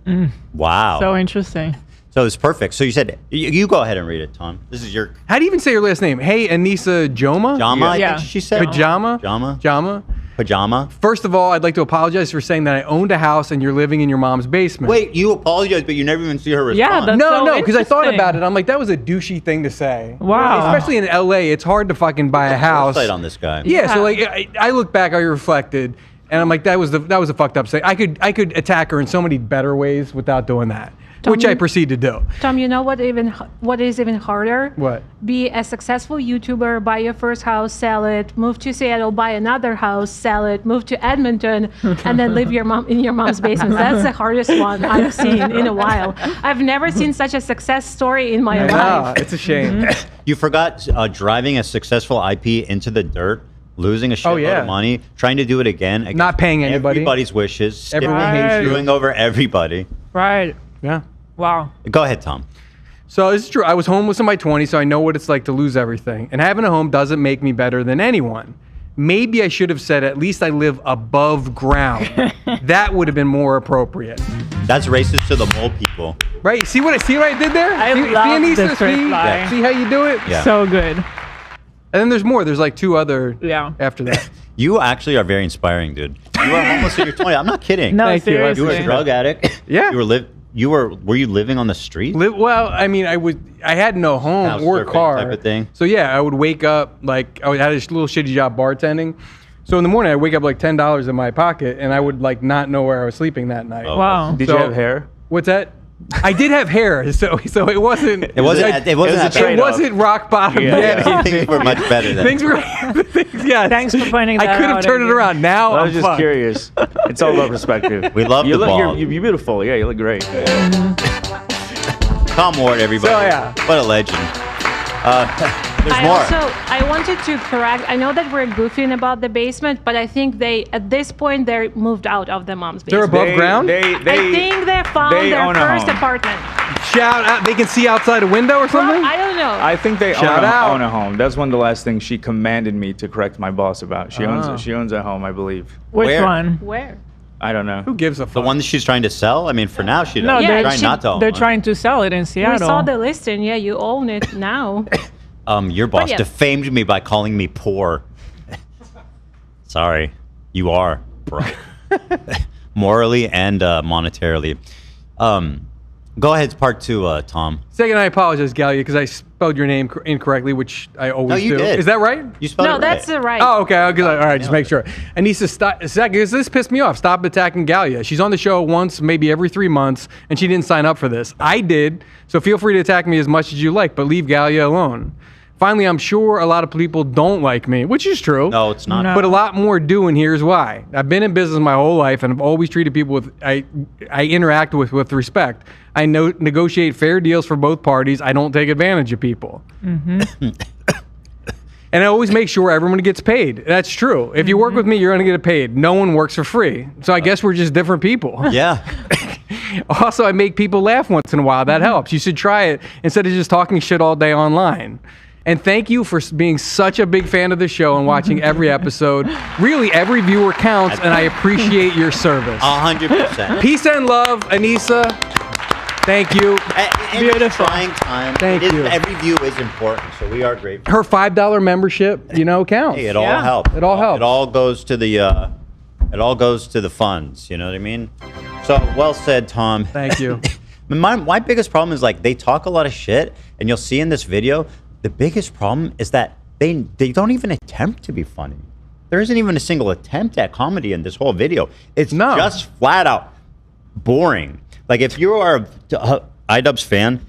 Wow. So interesting. So it's perfect. So you said, you go ahead and read it, Tom. This is your... How do you even say your last name? Hey, Anissa Joma? Jama, Yeah. I think she said. Pajama? Jama. Jama? Pajama. First of all, I'd like to apologize for saying that I owned a house and you're living in your mom's basement. Wait, you apologize, but you never even see her respond. Yeah, that's No, so because I thought interesting. about it. I'm like, that was a douchey thing to say. Wow. Especially in LA, it's hard to fucking buy a house. Foresight on this guy. Yeah, so Yeah. like I look back, I reflected, and I'm like, that was a fucked up thing. I could attack her in so many better ways without doing that, which I proceed to do. Tom, you know what is even harder? What? Be a successful YouTuber, buy your first house, sell it, move to Seattle, buy another house, sell it, move to Edmonton, and then live in your mom's basement. That's the hardest one I've seen in a while. I've never seen such a success story in my life. It's a shame. You forgot driving a successful IP into the dirt, losing a shitload yeah. of money, trying to do it again. Against Not paying anybody. Everybody's wishes. Everyone skipping, hates you. screwing over everybody. Right. Yeah. Wow. Go ahead, Tom. So this is true. I was homeless in my 20s, so I know what it's like to lose everything. And having a home doesn't make me better than anyone. Maybe I should have said at least I live above ground. That would have been more appropriate. That's racist to the mole people. Right? See what I did there? I see, love Anissa, this reply. see how you do it? Yeah. So good. And then there's more. There's like two other after that. You actually are very inspiring, dude. You were homeless in your 20s. I'm not kidding. No, Thank you. I seriously. You were a drug addict. Yeah. Were you living on the street? Well, I mean, I had no home House or surfing car. type of thing? So yeah, I would wake up, like I had a little shitty job bartending. So in the morning, I'd wake up like $10 in my pocket, and I would like not know where I was sleeping that night. Oh. Wow. Did So- you have hair? What's that? I did have hair, so it wasn't. It wasn't. It wasn't. a trade-off. rock bottom Yeah, yet. yeah. Things were much better then. Things were. Yeah. Thanks for pointing that I could have out turned it again. around. Now I I'm was just fucked. curious. It's all about perspective. We love you the ball. You're beautiful. Yeah, you look great. Tom Ward, everybody. So, yeah. What a legend. There's more. I wanted to correct. I know that we're goofing about the basement, but I think at this point, they're moved out of the mom's They're basement. above ground. I think they found they their own a first home. apartment. Shout out! They can see outside a window or something. Well, I don't know. I think they Shout out. own a home. That's one of the last things she commanded me to correct my boss about. She Oh. owns a home, I believe. Which Where? one? Where? I don't know. Who gives a The fuck? one that she's trying to sell? I mean, for now, she does. No, Yeah, they're, trying not to own they're one. trying to sell it in Seattle. We saw the listing. Yeah, you own it now. Your boss yeah. defamed me by calling me poor. Sorry. You are, bro. Morally and monetarily. Go ahead, part two, Tom. Second, I apologize, Galia, because I spelled your name incorrectly, which I always you do. did. Is that right? You spelled No, it that's right. right. Oh, okay. All right, just make sure. Anissa, stop. Because this pissed me off. Stop attacking Galia. She's on the show once, maybe every 3 months, and she didn't sign up for this. I did, so feel free to attack me as much as you like, but leave Galia alone. Finally, I'm sure a lot of people don't like me, which is true. No, it's not. No. But a lot more do, and here's why. I've been in business my whole life, and I've always treated people I interact with respect. I negotiate fair deals for both parties. I don't take advantage of people. And I always make sure everyone gets paid. That's true. If you work with me, you're going to get paid. No one works for free. So I guess we're just different people. Yeah. Also, I make people laugh once in a while. That helps. You should try it instead of just talking shit all day online. And thank you for being such a big fan of the show and watching every episode. Really, every viewer counts, and I appreciate your service. 100%. Peace and love, Anissa. Thank you. In this trying time, Thank you. every view is important, so we are grateful. Her $5 membership, counts. Hey, it all helps. It all helps. It all goes to the funds. You know what I mean? So well said, Tom. Thank you. My biggest problem is like they talk a lot of shit, and you'll see in this video. The biggest problem is that they don't even attempt to be funny. There isn't even a single attempt at comedy in this whole video. It's just flat out boring. Like if you are a iDubbbz fan,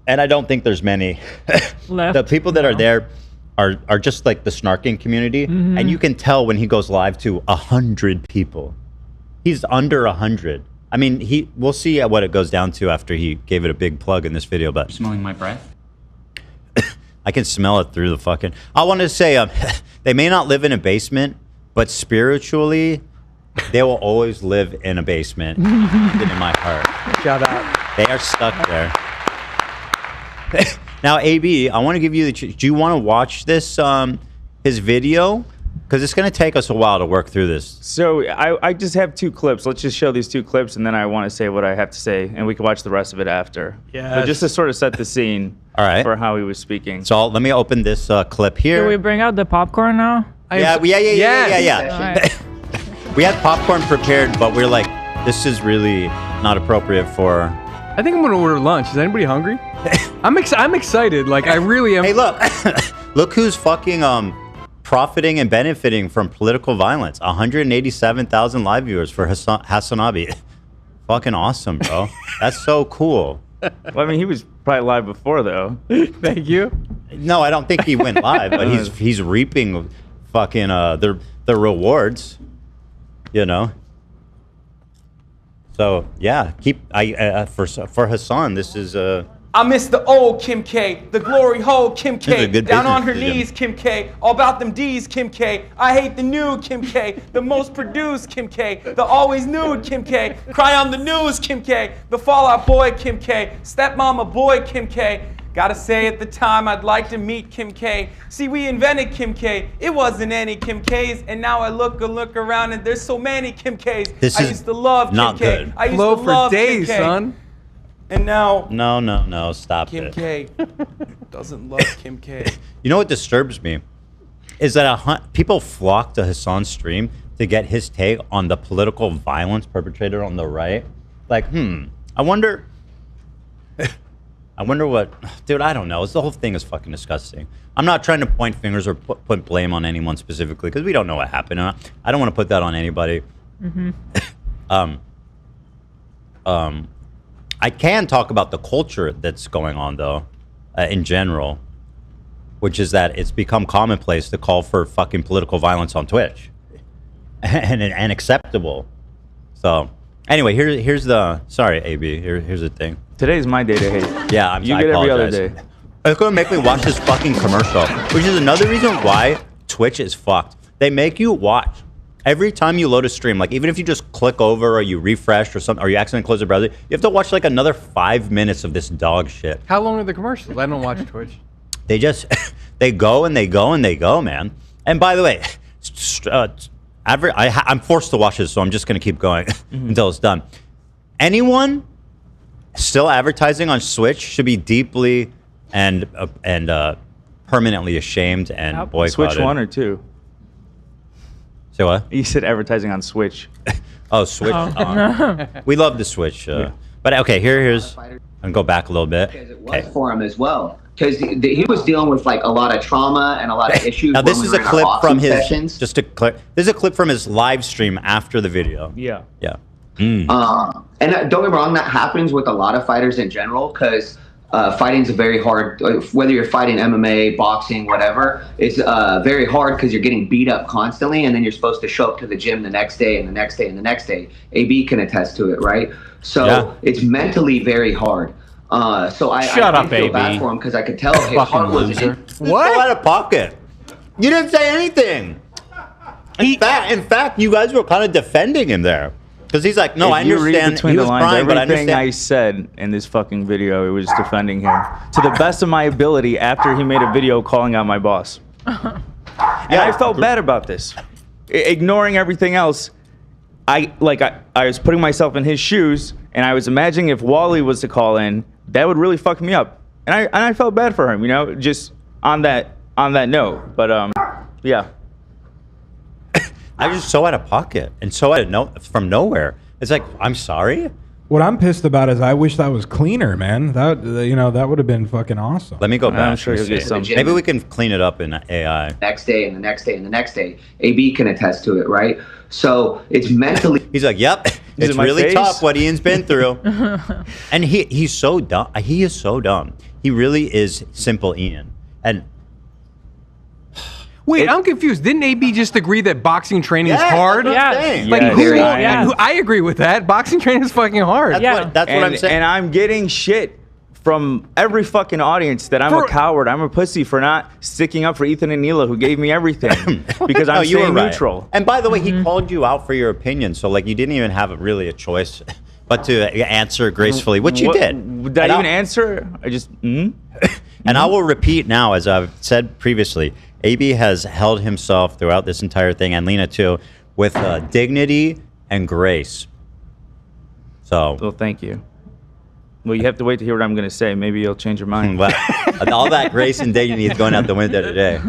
and I don't think there's many, Left. the people that are there are just like the snarking community, and you can tell when he goes live to 100 people. He's under 100. I mean, we'll see what it goes down to after he gave it a big plug in this video. But Smelling my breath? I can smell it through the fucking. I wanted to say, they may not live in a basement, but spiritually, they will always live in a basement. In my heart. Shout out. They are stuck there. Now, AB, I want to give you the. Do you want to watch this? His video, because it's going to take us a while to work through this. So I just have 2 clips. Let's just show these 2 clips, and then I want to say what I have to say, and we can watch the rest of it after. Yeah. But just to sort of set the scene. All right. For how he was speaking. So let me open this clip here. Do we bring out the popcorn now? Yeah. Yes. We had popcorn prepared, but we're like, this is really not appropriate for. I think I'm gonna order lunch. Is anybody hungry? I'm excited. Like I really am. Hey, look, look who's fucking profiting and benefiting from political violence. 187,000 live viewers for Hasanabi. Fucking awesome, bro. That's so cool. Well, I mean, he was probably live before, though. Thank you. No, I don't think he went live, but he's reaping fucking the rewards. You know. So yeah, for Hassan, this is I miss the old Kim K, the glory hole Kim This is a K, good down on her business knees Kim K, all about them D's Kim K. I hate the new Kim K, the most produced Kim K, the always nude Kim K, cry on the news Kim K, the Fallout Boy Kim K, stepmama boy Kim K. Gotta say at the time I'd like to meet Kim K. See, we invented Kim K. It wasn't any Kim K's, and now I look around and there's so many Kim K's. This I is used to love not Kim K. good. I used Flow to for love days, Kim K. son. And now no, stop Kim it. K doesn't love Kim K. You know what disturbs me is that people flock to Hassan's stream to get his take on the political violence perpetrated on the right. Like, I wonder what, dude, I don't know. The whole thing is fucking disgusting. I'm not trying to point fingers or put blame on anyone specifically because we don't know what happened. And I don't want to put that on anybody. I can talk about the culture that's going on, though, in general, which is that it's become commonplace to call for fucking political violence on Twitch and acceptable. So, anyway, here's the... Sorry, AB. Here's the thing. Today's my day to hate. Yeah, I get every other day. It's going to make me watch this fucking commercial, which is another reason why Twitch is fucked. They make you watch. Every time you load a stream, like even if you just click over or you refresh or something, or you accidentally close the browser, you have to watch like another 5 minutes of this dog shit. How long are the commercials? I don't watch Twitch. They just, they go and they go and they go, man. And by the way, I'm forced to watch this, so I'm just going to keep going until it's done. Anyone still advertising on Switch should be deeply and permanently ashamed and boycotted. Switch 1 or 2? Say what? You said advertising on Switch. Oh, Switch. We love the Switch. But okay, here's. I'm go back a little bit. Because it was for him as well. Because he was dealing with like a lot of trauma and a lot of issues. Now this is a clip from his. Sessions. Just to clear. This is a clip from his live stream after the video. Yeah. Yeah. And don't get me wrong, that happens with a lot of fighters in general. Because fighting's a very hard. Whether you're fighting MMA, boxing, whatever, it's very hard because you're getting beat up constantly, and then you're supposed to show up to the gym the next day and the next day and the next day. AB can attest to it, right? So it's mentally very hard. So I feel bad for him because I could tell his heart wasn't. What? Go out of pocket. You didn't say anything. In fact, you guys were kind of defending him there. Because he's like, no, I understand. He was crying, but I understand. Everything I said in this fucking video, it was defending him to the best of my ability after he made a video calling out my boss. And I felt bad about this. Ignoring everything else, I was putting myself in his shoes, and I was imagining if Wally was to call in, that would really fuck me up. And I felt bad for him, you know, just on that note. But yeah. I was just so out of pocket and so from nowhere. It's like, I'm sorry. What I'm pissed about is I wish that was cleaner, man. That that would have been fucking awesome. Let me go back. I'm sure you'll get some. Maybe we can clean it up in AI. Next day and the next day and the next day. AB can attest to it, right? So it's mentally. He's like, yep, it's really tough what Ian's been through. And he's so dumb. He is so dumb. He really is simple Ian. And wait, I'm confused. Didn't AB just agree that boxing training is hard? Yeah. Like, I agree with that. Boxing training is fucking hard. That's what I'm saying. And I'm getting shit from every fucking audience that I'm a coward. I'm a pussy for not sticking up for Ethan and Neela, who gave me everything because I'm staying neutral. And by the way, he called you out for your opinion, so like you didn't even have really a choice but to answer gracefully, which you did. Did I even answer? I just And I will repeat now, as I've said previously, AB has held himself throughout this entire thing, and Lena too, with dignity and grace. So, well, thank you. Well, you have to wait to hear what I'm going to say. Maybe you'll change your mind. All that grace and dignity is going out the window today.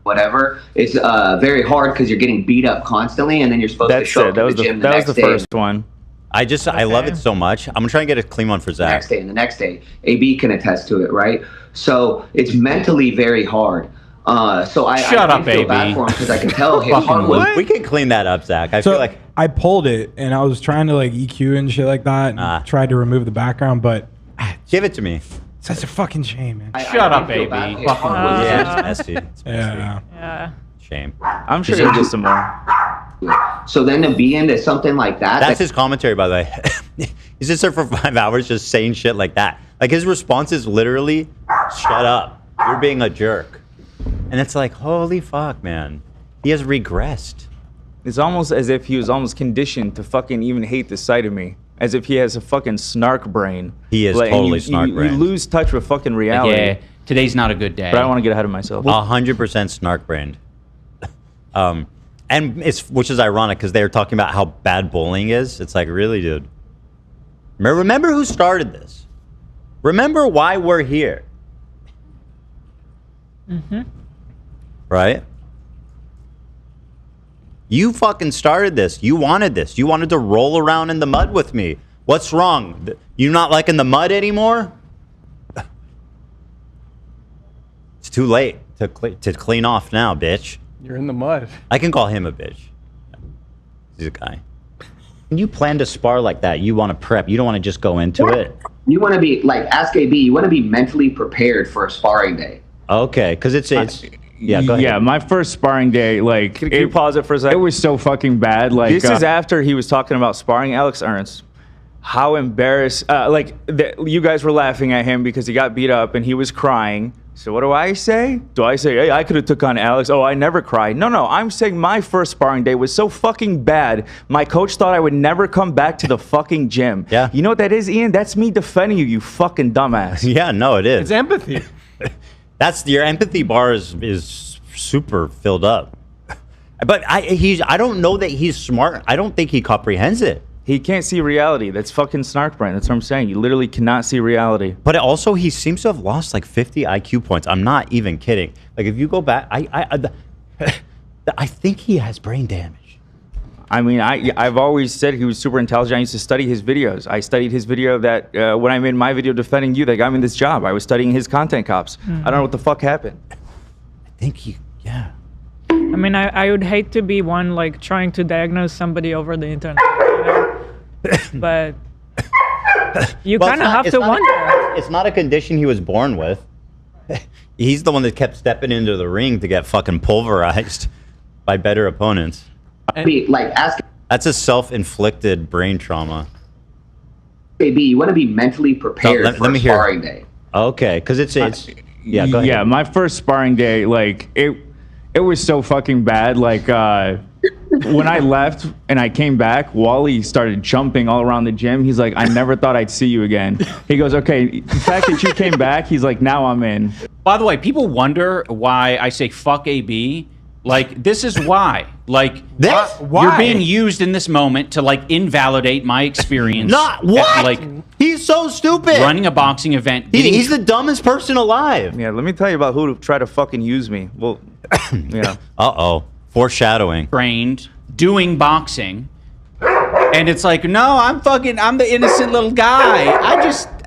Whatever. It's very hard because you're getting beat up constantly, and then you're supposed to show up to the gym the next day. That was the first one. I love it so much. I'm going to try and get a clean one for Zach. Next day and the next day. AB can attest to it, right? So it's mentally very hard. So I Shut up, feel AB. bad for him because I can tell his heart was. We can clean that up, Zach. I feel like I pulled it and I was trying to like EQ and shit like that, and tried to remove the background, but give it to me. It's such a fucking shame, man. Shut up, AB. Yeah, it's messy. It's messy. Yeah. Shame. I'm sure you'll get some more. So then to be into something like that. That's his commentary, by the way. He's just there for 5 hours just saying shit like that. Like his response is literally, "Shut up. You're being a jerk." And it's like, holy fuck, man. He has regressed. It's almost as if he was almost conditioned to fucking even hate the sight of me. As if he has a fucking snark brain. He is totally snark brain. You lose touch with fucking reality. Yeah, today's not a good day. But I don't want to get ahead of myself. 100% snark brained. And which is ironic because they were talking about how bad bullying is. It's like, really, dude. Remember who started this. Remember why we're here. Mm-hmm. Right? You fucking started this. You wanted this. You wanted to roll around in the mud with me. What's wrong? You not liking the mud anymore? It's too late to clean off now, bitch. You're in the mud. I can call him a bitch. He's a guy. When you plan to spar like that, you want to prep. You don't want to just go into it. You want to be, like, ask AB, you want to be mentally prepared for a sparring day. Okay, because it's yeah, go ahead. Yeah, my first sparring day, like, Can you pause it for a second? It was so fucking bad. Like, this is after he was talking about sparring Alex Ernst. How embarrassed! You guys were laughing at him because he got beat up and he was crying. So what do I say? Do I say, hey, I could have took on Alex? Oh, I never cried. No, I'm saying my first sparring day was so fucking bad. My coach thought I would never come back to the fucking gym. Yeah. You know what that is, Ian? That's me defending you, you fucking dumbass. Yeah, no, it is. It's empathy. That's your empathy bar is super filled up. But I don't know that he's smart. I don't think he comprehends it. He can't see reality. That's fucking snark brain. That's what I'm saying. You literally cannot see reality. But also, he seems to have lost like 50 IQ points. I'm not even kidding. Like, if you go back, I think he has brain damage. I mean, I've always said he was super intelligent. I used to study his videos. I studied his video that when I made my video defending you that got me this job. I was studying his content cops. I don't know what the fuck happened. I think yeah. I mean, I would hate to be one like trying to diagnose somebody over the internet, you know? But you kind of have to wonder. It's not a condition he was born with. He's the one that kept stepping into the ring to get fucking pulverized by better opponents. That's a self-inflicted brain trauma. AB, you want to be mentally prepared for a sparring day. Okay, because it's yeah. Go ahead. Yeah, my first sparring day, like it was so fucking bad. Like when I left and I came back, Wally started jumping all around the gym. He's like, I never thought I'd see you again. He goes, okay, the fact that you came back, he's like, now I'm in. By the way, people wonder why I say fuck AB. Like, this is why. Like, why? You're being used in this moment to, like, invalidate my experience. Not what? Like, he's so stupid. Running a boxing event. He's the dumbest person alive. Yeah, let me tell you about who tried to fucking use me. Well, yeah. Uh-oh. Foreshadowing. Trained, doing boxing. And it's like, no, I'm the innocent little guy.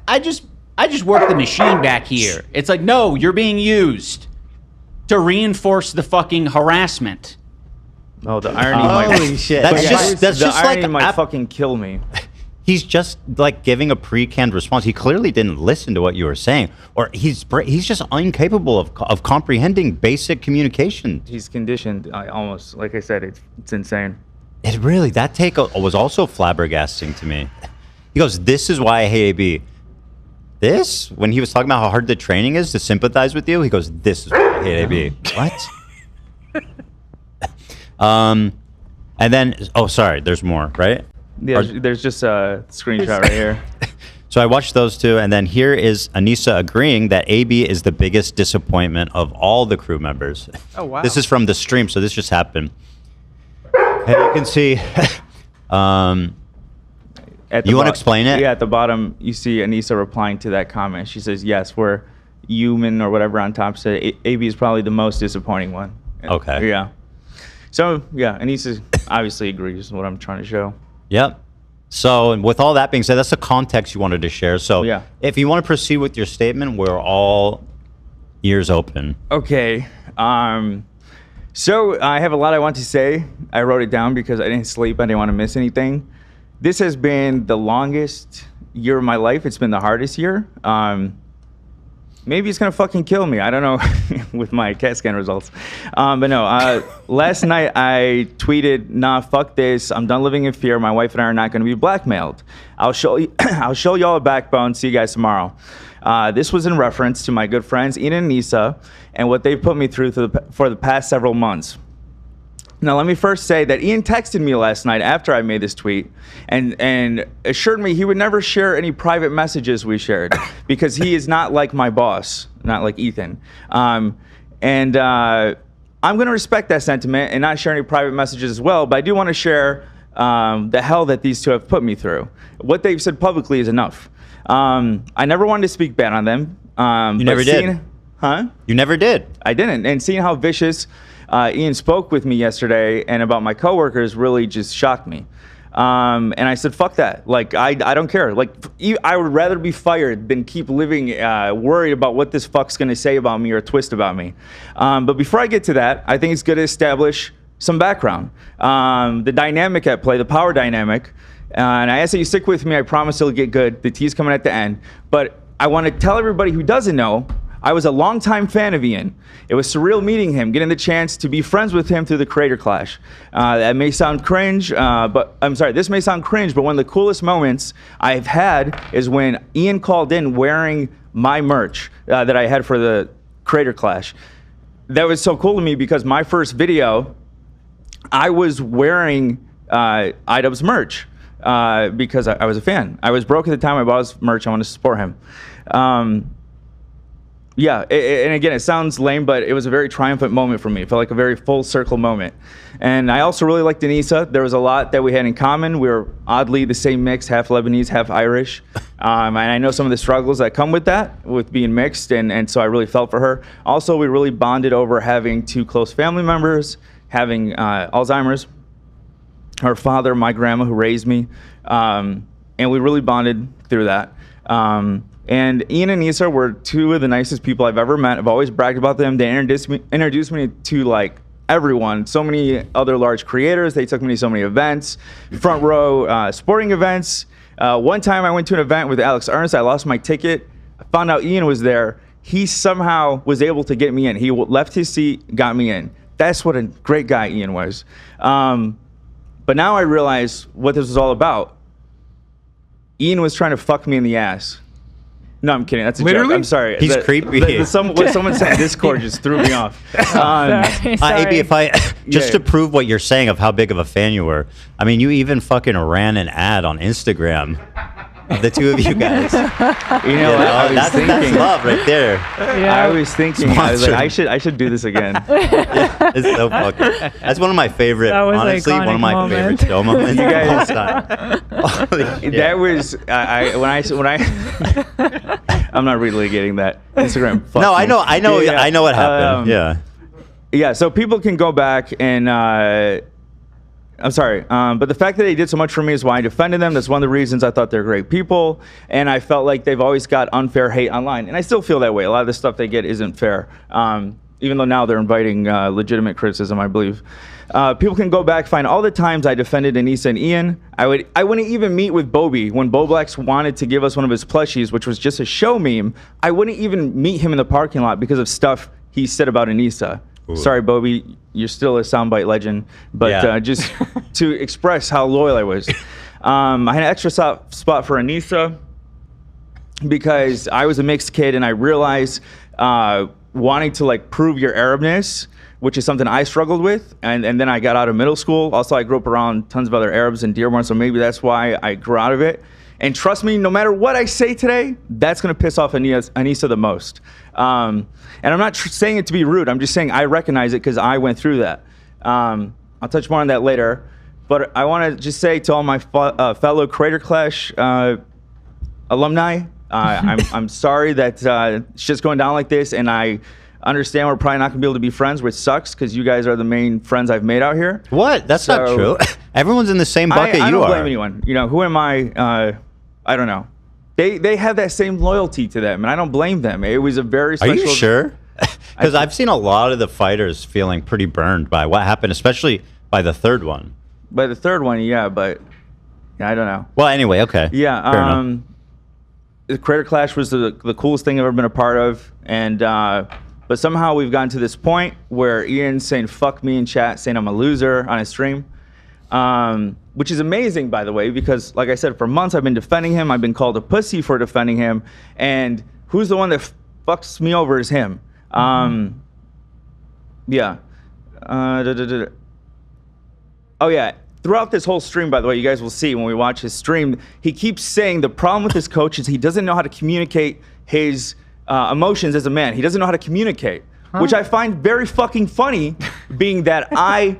I just work the machine back here. It's like, no, you're being used to reinforce the fucking harassment. Oh, the irony might. Holy shit. That's just irony like might fucking kill me. He's just like giving a pre-canned response. He clearly didn't listen to what you were saying, or he's just incapable of comprehending basic communication. He's conditioned. Almost, like I said, it's insane. That take was also flabbergasting to me. He goes, "This is why I hate AB." This, when he was talking about how hard the training is to sympathize with you, he goes, "This is why I hate AB." What? And then, oh, sorry, there's more, right? Yeah, there's just a screenshot right here. So I watched those two, and then here is Anissa agreeing that AB is the biggest disappointment of all the crew members. Oh, wow. This is from the stream, so this just happened. And you can see. You want to explain it? Yeah, at the bottom, you see Anissa replying to that comment. She says, yes, where human or whatever on top said, AB is probably the most disappointing one. Okay. Yeah. So, yeah, Anissa obviously agrees with what I'm trying to show. Yep. So with all that being said, that's the context you wanted to share. So Yeah. if you want to proceed with your statement, we're all ears open. Okay. So I have a lot I want to say. I wrote it down because I didn't sleep. I didn't want to miss anything. This has been the longest year of my life. It's been the hardest year. Maybe it's gonna fucking kill me. I don't know with my CAT scan results. But no, last night I tweeted, nah, fuck this. I'm done living in fear. My wife and I are not gonna be blackmailed. I'll show y'all a backbone. See you guys tomorrow. This was in reference to my good friends Ian and Nisa and what they've put me through for the past several months. Now, let me first say that Ian texted me last night after I made this tweet and assured me he would never share any private messages we shared because he is not like my boss, not like Ethan. I'm going to respect that sentiment and not share any private messages as well, but I do want to share the hell that these two have put me through. What they've said publicly is enough. I never wanted to speak bad on them. You never did. Huh? You never did. I didn't. And seeing how vicious Ian spoke with me yesterday and about my coworkers really just shocked me. And I said, fuck that. Like, I don't care. Like, I would rather be fired than keep living worried about what this fuck's going to say about me or twist about me. But before I get to that, I think it's good to establish some background. The dynamic at play, the power dynamic. And I ask that you stick with me. I promise it'll get good. The tea's coming at the end. But I want to tell everybody who doesn't know, I was a longtime fan of Ian. It was surreal meeting him, getting the chance to be friends with him through the Creator Clash. That may sound cringe, but I'm sorry, this may sound cringe, but one of the coolest moments I've had is when Ian called in wearing my merch that I had for the Creator Clash. That was so cool to me because my first video, I was wearing iDubbbz merch because I was a fan. I was broke at the time. I bought his merch. I wanted to support him. Yeah, and again, it sounds lame, but it was a very triumphant moment for me. It felt like a very full circle moment. And I also really liked Anissa. There was a lot that we had in common. We were oddly the same mix, half Lebanese, half Irish. And I know some of the struggles that come with that, with being mixed, and so I really felt for her. Also, we really bonded over having two close family members, having Alzheimer's, her father, my grandma who raised me, and we really bonded through that. And Ian and Nisa were two of the nicest people I've ever met. I've always bragged about them. They introduced me to like everyone, so many other large creators. They took me to so many events, front row sporting events. One time I went to an event with Alex Ernst. I lost my ticket. I found out Ian was there. He somehow was able to get me in. He left his seat, got me in. That's what a great guy Ian was. But now I realize what this was all about. Ian was trying to fuck me in the ass. No, I'm kidding. That's a joke. I'm sorry. He's creepy. What someone said in Discord just threw me off. AB, if I to prove what you're saying of how big of a fan you were, I mean, you even fucking ran an ad on Instagram of the two of you guys. That's love right there. Yeah. I was thinking, I was like, I should do this again. Yeah, it's so fucking. That's one of my favorite. Honestly, one of my favorite show moments. You guys, that was when I. I'm not really getting that Instagram. No, I know what happened. Yeah. So people can go back and. I'm sorry, but the fact that they did so much for me is why I defended them. That's one of the reasons I thought they're great people, and I felt like they've always got unfair hate online, and I still feel that way. A lot of the stuff they get isn't fair, even though now they're inviting legitimate criticism, I believe. People can go back, find all the times I defended Anissa and Ian. I wouldn't even meet with Bobby when Boblax wanted to give us one of his plushies, which was just a show meme. I wouldn't even meet him in the parking lot because of stuff he said about Anissa. Ooh. Sorry, Bobby, you're still a soundbite legend, but just to express how loyal I was. I had an extra spot for Anissa because I was a mixed kid and I realized wanting to like prove your Arabness, which is something I struggled with, and then I got out of middle school. Also, I grew up around tons of other Arabs in Dearborn, so maybe that's why I grew out of it. And trust me, no matter what I say today, that's going to piss off Anissa the most. And I'm not saying it to be rude. I'm just saying I recognize it because I went through that. I'll touch more on that later. But I want to just say to all my fellow Creator Clash alumni, I'm sorry that shit's going down like this, and I understand we're probably not going to be able to be friends, which sucks because you guys are the main friends I've made out here. What? That's not true. Everyone's in the same bucket I you don't are. blame anyone. You know, who am I? I don't know. They have that same loyalty to them, and I don't blame them. It was a very special... Are you sure? Because I've seen a lot of the fighters feeling pretty burned by what happened, especially by the third one. By the third one, yeah, but I don't know. Well, anyway, okay. Yeah, the Creator Clash was the coolest thing I've ever been a part of, and but somehow we've gotten to this point where Ian's saying fuck me in chat, saying I'm a loser on his stream, which is amazing, by the way, because like I said, for months I've been defending him. I've been called a pussy for defending him, and who's the one that fucks me over is him. Yeah. Oh yeah. Throughout this whole stream, by the way, you guys will see when we watch his stream, he keeps saying the problem with his coach is he doesn't know how to communicate his emotions as a man. He doesn't know how to communicate, which I find very fucking funny, being that I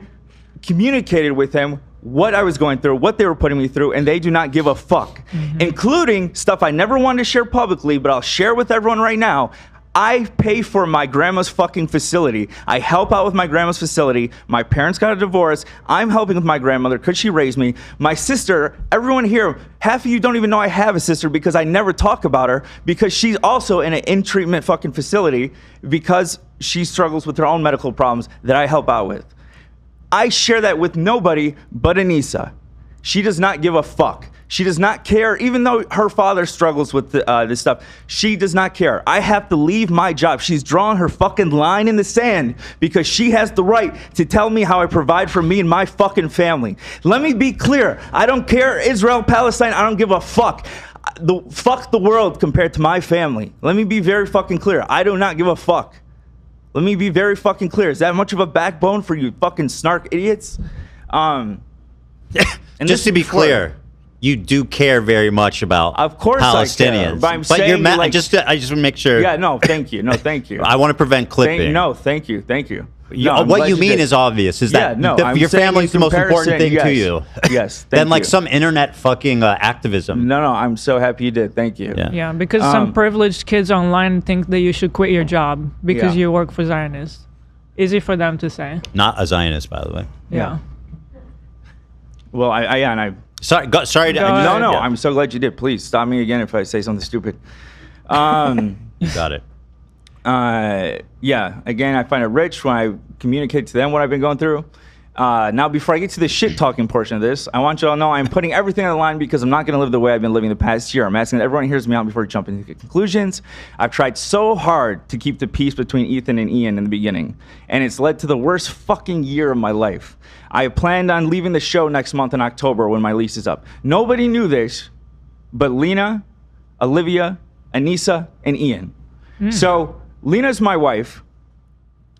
communicated with him what I was going through, what they were putting me through, and they do not give a fuck, including stuff I never wanted to share publicly, but I'll share with everyone right now. I pay for my grandma's fucking facility. I help out with my grandma's facility. My parents got a divorce. I'm helping with my grandmother because she raised me. My sister, everyone here, half of you don't even know I have a sister because I never talk about her because she's also in an in-treatment fucking facility because she struggles with her own medical problems that I help out with. I share that with nobody but Anissa. She does not give a fuck. She does not care, even though her father struggles with this stuff. She does not care. I have to leave my job. She's drawn her fucking line in the sand because she has the right to tell me how I provide for me and my fucking family. Let me be clear. I don't care Israel, Palestine. I don't give a fuck. Fuck the world compared to my family. Let me be very fucking clear. I do not give a fuck. Let me be very fucking clear. Is that much of a backbone for you fucking snark idiots? And just to be clear, you do care very much about Palestinians. But I'm saying, like, I just want to make sure. Yeah, no, thank you. No, thank you. I want to prevent clipping. Thank you. Thank you. What you mean is obvious. Is that your family's the most important thing to you? Yes. Than like some internet fucking activism. No, I'm so happy you did. Thank you. Yeah, because some privileged kids online think that you should quit your job because you work for Zionists. Easy for them to say. Not a Zionist, by the way. Yeah. Well, sorry. No. I'm so glad you did. Please stop me again if I say something stupid. You got it. Yeah. Again, I find it rich when I communicate to them what I've been going through. Now, before I get to the shit talking portion of this, I want you all to know I'm putting everything on the line because I'm not going to live the way I've been living the past year. I'm asking that everyone hears me out before jumping to conclusions. I've tried so hard to keep the peace between Ethan and Ian in the beginning, and it's led to the worst fucking year of my life. I planned on leaving the show next month in October when my lease is up. Nobody knew this, but Lena, Olivia, Anissa, and Ian. So Lena's my wife.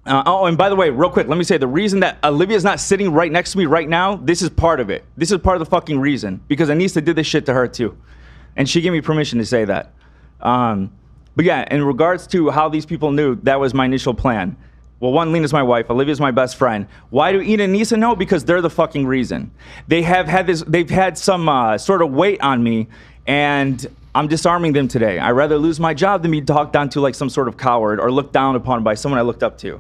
And by the way, real quick, let me say the reason that Olivia's not sitting right next to me right now, this is part of it. This is part of the fucking reason. Because Anissa did this shit to her too. And she gave me permission to say that. But yeah, in regards to how these people knew, that was my initial plan. Well, one, Lena's my wife. Olivia's my best friend. Why do Ian and Anissa know? Because they're the fucking reason. They've had some sort of weight on me, and I'm disarming them today. I'd rather lose my job than be talked down to like some sort of coward or looked down upon by someone I looked up to.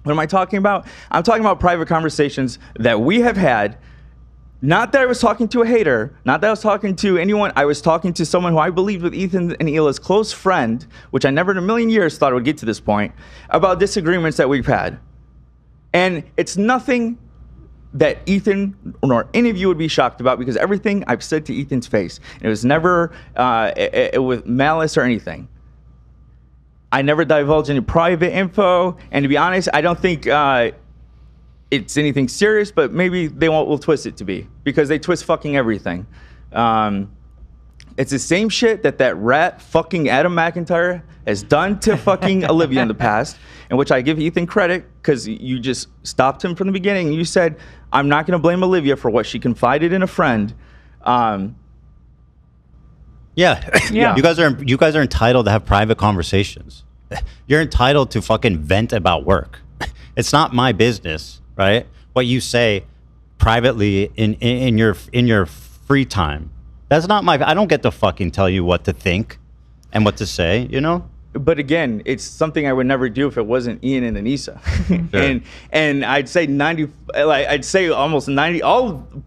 What am I talking about? I'm talking about private conversations that we have had. Not that I was talking to a hater, not that I was talking to anyone. I was talking to someone who I believed with Ethan and Hila's close friend, which I never in a million years thought it would get to this point, about disagreements that we've had. And it's nothing that Ethan nor any of you would be shocked about because everything I've said to Ethan's face, it was never with malice or anything. I never divulge any private info, and to be honest, I don't think it's anything serious, but maybe they will twist it to be, because they twist fucking everything. It's the same shit that rat fucking Adam McIntyre has done to fucking Olivia in the past, in which I give Ethan credit, because you just stopped him from the beginning, and you said, I'm not going to blame Olivia for what she confided in a friend. Yeah. Yeah. You guys are entitled to have private conversations. You're entitled to fucking vent about work. It's not my business, right? What you say privately in your free time. That's not my. I don't get to fucking tell you what to think and what to say, you know? But again, it's something I would never do if it wasn't Ian and Anissa. Sure. and I'd say 90, like I'd say almost 90,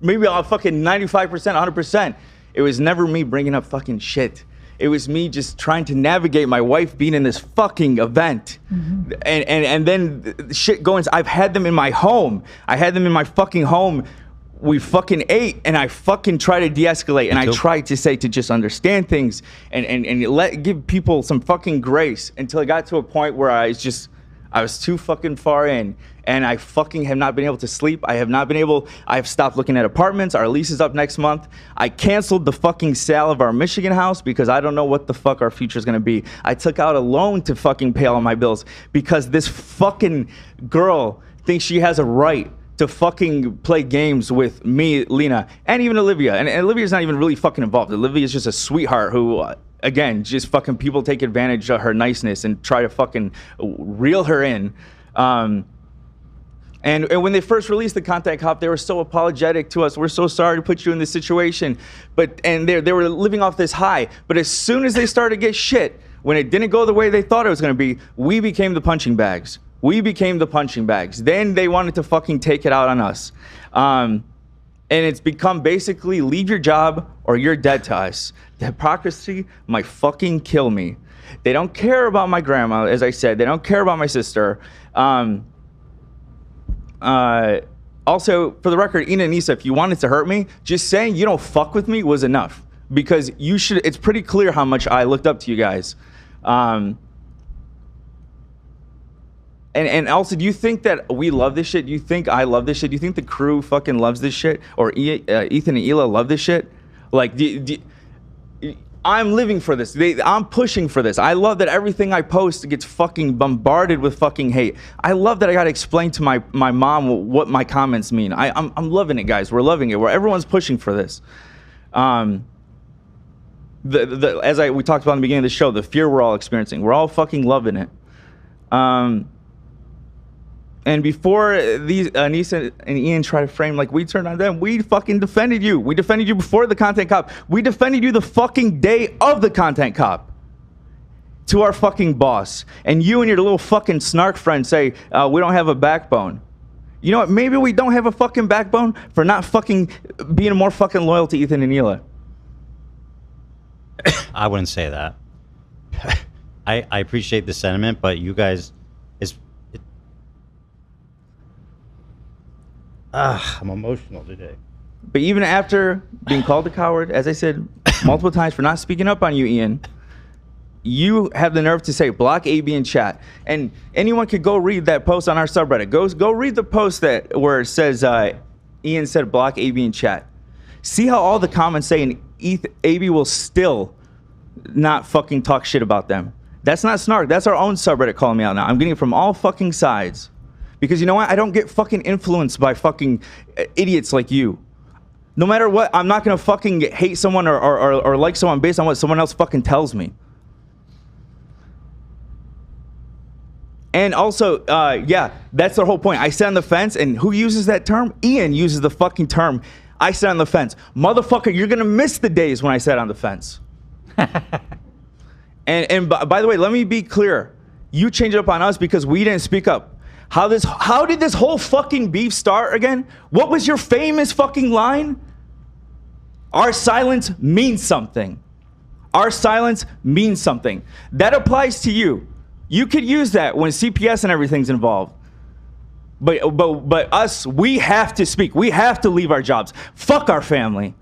maybe all fucking 95%, 100%. It was never me bringing up fucking shit. It was me just trying to navigate my wife being in this fucking event. And then shit going. I've had them in my home. I had them in my fucking home. We fucking ate, and I fucking try to de-escalate, and I try to say to just understand things and give people some fucking grace until it got to a point where I was too fucking far in, and I fucking have not been able to sleep. I've stopped looking at apartments. Our lease is up next month. I canceled the fucking sale of our Michigan house because I don't know what the fuck our future is gonna be. I took out a loan to fucking pay all my bills because this fucking girl thinks she has a right to fucking play games with me, Lena, and even Olivia. And Olivia's not even really fucking involved. Olivia's just a sweetheart who, again, just fucking people take advantage of her niceness and try to fucking reel her in. And when they first released the Content Cop, they were so apologetic to us. We're so sorry to put you in this situation. And they were living off this high. But as soon as they started to get shit, when it didn't go the way they thought it was gonna be, we became the punching bags. Then they wanted to fucking take it out on us. And it's become basically leave your job or you're dead to us. The hypocrisy might fucking kill me. They don't care about my grandma, as I said. They don't care about my sister. Also, for the record, Ina and Nisa, if you wanted to hurt me, just saying you don't fuck with me was enough. Because it's pretty clear how much I looked up to you guys. And also, do you think that we love this shit? Do you think I love this shit? Do you think the crew fucking loves this shit? Or Ethan and Hila love this shit? Like, I'm living for this. I'm pushing for this. I love that everything I post gets fucking bombarded with fucking hate. I love that I gotta explain to my mom what my comments mean. I'm loving it, guys. We're loving it. Everyone's pushing for this. As we talked about in the beginning of the show, the fear we're all experiencing. We're all fucking loving it. And before these Anissa and Ian try to frame like we turned on them, we fucking defended you. We defended you before the Content Cop. We defended you the fucking day of the Content Cop to our fucking boss. And you and your little fucking snark friend say, we don't have a backbone. You know what? Maybe we don't have a fucking backbone for not fucking being more fucking loyal to Ethan and Hila. I wouldn't say that. I appreciate the sentiment, but you guys... I'm emotional today. But even after being called a coward, as I said multiple times for not speaking up on you, Ian, you have the nerve to say block AB in chat. And anyone could go read that post on our subreddit. Go read the post where it says Ian said block AB in chat. See how all the comments say and AB will still not fucking talk shit about them. That's not snark. That's our own subreddit calling me out now. I'm getting it from all fucking sides. Because you know what? I don't get fucking influenced by fucking idiots like you. No matter what, I'm not gonna fucking hate someone or like someone based on what someone else fucking tells me. And also, yeah, that's the whole point. I sit on the fence, and who uses that term? Ian uses the fucking term, I sit on the fence. Motherfucker, you're gonna miss the days when I sat on the fence. and by the way, let me be clear. You changed it up on us because we didn't speak up. How did this whole fucking beef start again? What was your famous fucking line? Our silence means something. Our silence means something. That applies to you. You could use that when CPS and everything's involved. But us, we have to speak. We have to leave our jobs. Fuck our family.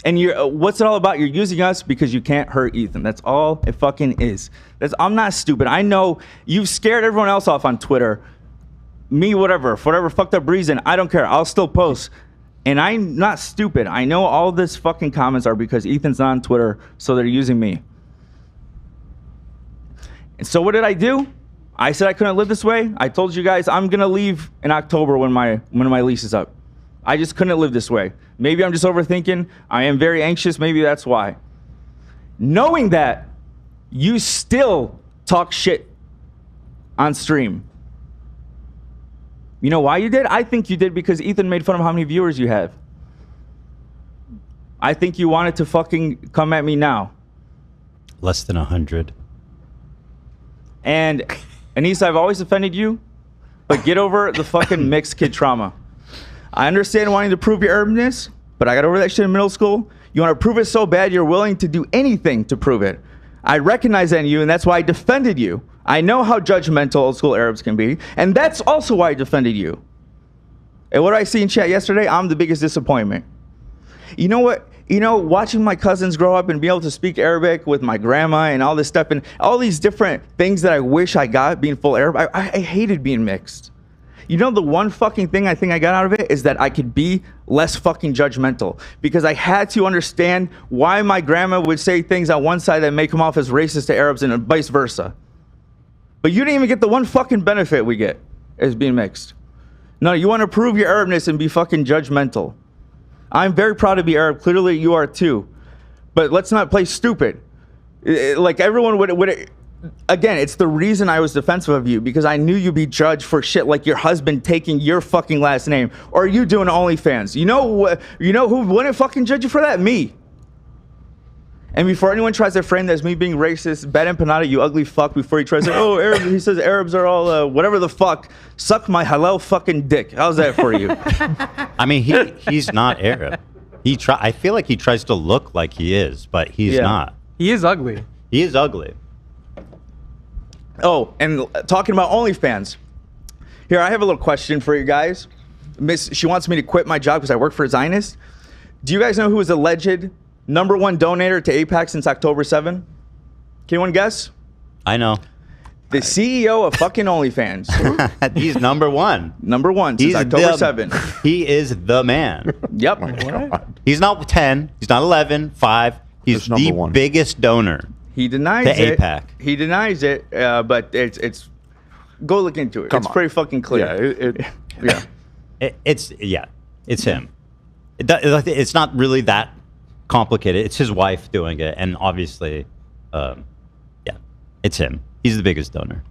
And what's it all about? You're using us because you can't hurt Ethan. That's all it fucking is. I'm not stupid. I know you've scared everyone else off on Twitter. Me, whatever, for whatever fucked up reason, I don't care. I'll still post. And I'm not stupid. I know all this fucking comments are because Ethan's not on Twitter, so they're using me. And so what did I do? I said I couldn't live this way. I told you guys I'm gonna leave in October when my lease is up. I just couldn't live this way. Maybe I'm just overthinking. I am very anxious. Maybe that's why. Knowing that, you still talk shit on stream. You know why you did? I think you did because Ethan made fun of how many viewers you have. I think you wanted to fucking come at me now. Less than 100. And Anissa, I've always offended you, but get over the fucking mixed kid trauma. I understand wanting to prove your Arabness, but I got over that shit in middle school. You want to prove it so bad you're willing to do anything to prove it. I recognize that in you, and that's why I defended you. I know how judgmental old school Arabs can be, and that's also why I defended you. And what I see in chat yesterday, I'm the biggest disappointment. You know what? You know, watching my cousins grow up and be able to speak Arabic with my grandma and all this stuff and all these different things that I wish I got being full Arab, I hated being mixed. You know, the one fucking thing I think I got out of it is that I could be less fucking judgmental because I had to understand why my grandma would say things on one side that may come off as racist to Arabs and vice versa. But you didn't even get the one fucking benefit we get as being mixed. No, you want to prove your Arabness and be fucking judgmental. I'm very proud to be Arab. Clearly you are too. But let's not play stupid. Like everyone would again, it's the reason I was defensive of you because I knew you'd be judged for shit like your husband taking your fucking last name or you doing OnlyFans. You know who wouldn't fucking judge you for that? Me. And before anyone tries to frame that as me being racist, bad empanada, you ugly fuck, before he tries to say, oh, Arab, he says Arabs are all whatever the fuck, suck my halal fucking dick. How's that for you? I mean, he's not Arab. I feel like he tries to look like he is, but he's not. He is ugly. He is ugly. Oh, and talking about OnlyFans. Here, I have a little question for you guys. She wants me to quit my job because I work for Zionist. Do you guys know who was alleged #1 donator to AIPAC since October 7? Can anyone guess? I know. The CEO of fucking OnlyFans. He's #1. #1 since October 7. He is the man. Yep. He's not 10. He's not 11. 5. He's the biggest donor. He denies to it. AIPAC. He denies it, but it's go look into it. It's pretty fucking clear. It's him. It's not really that complicated. It's his wife doing it, and obviously, it's him. He's the biggest donor.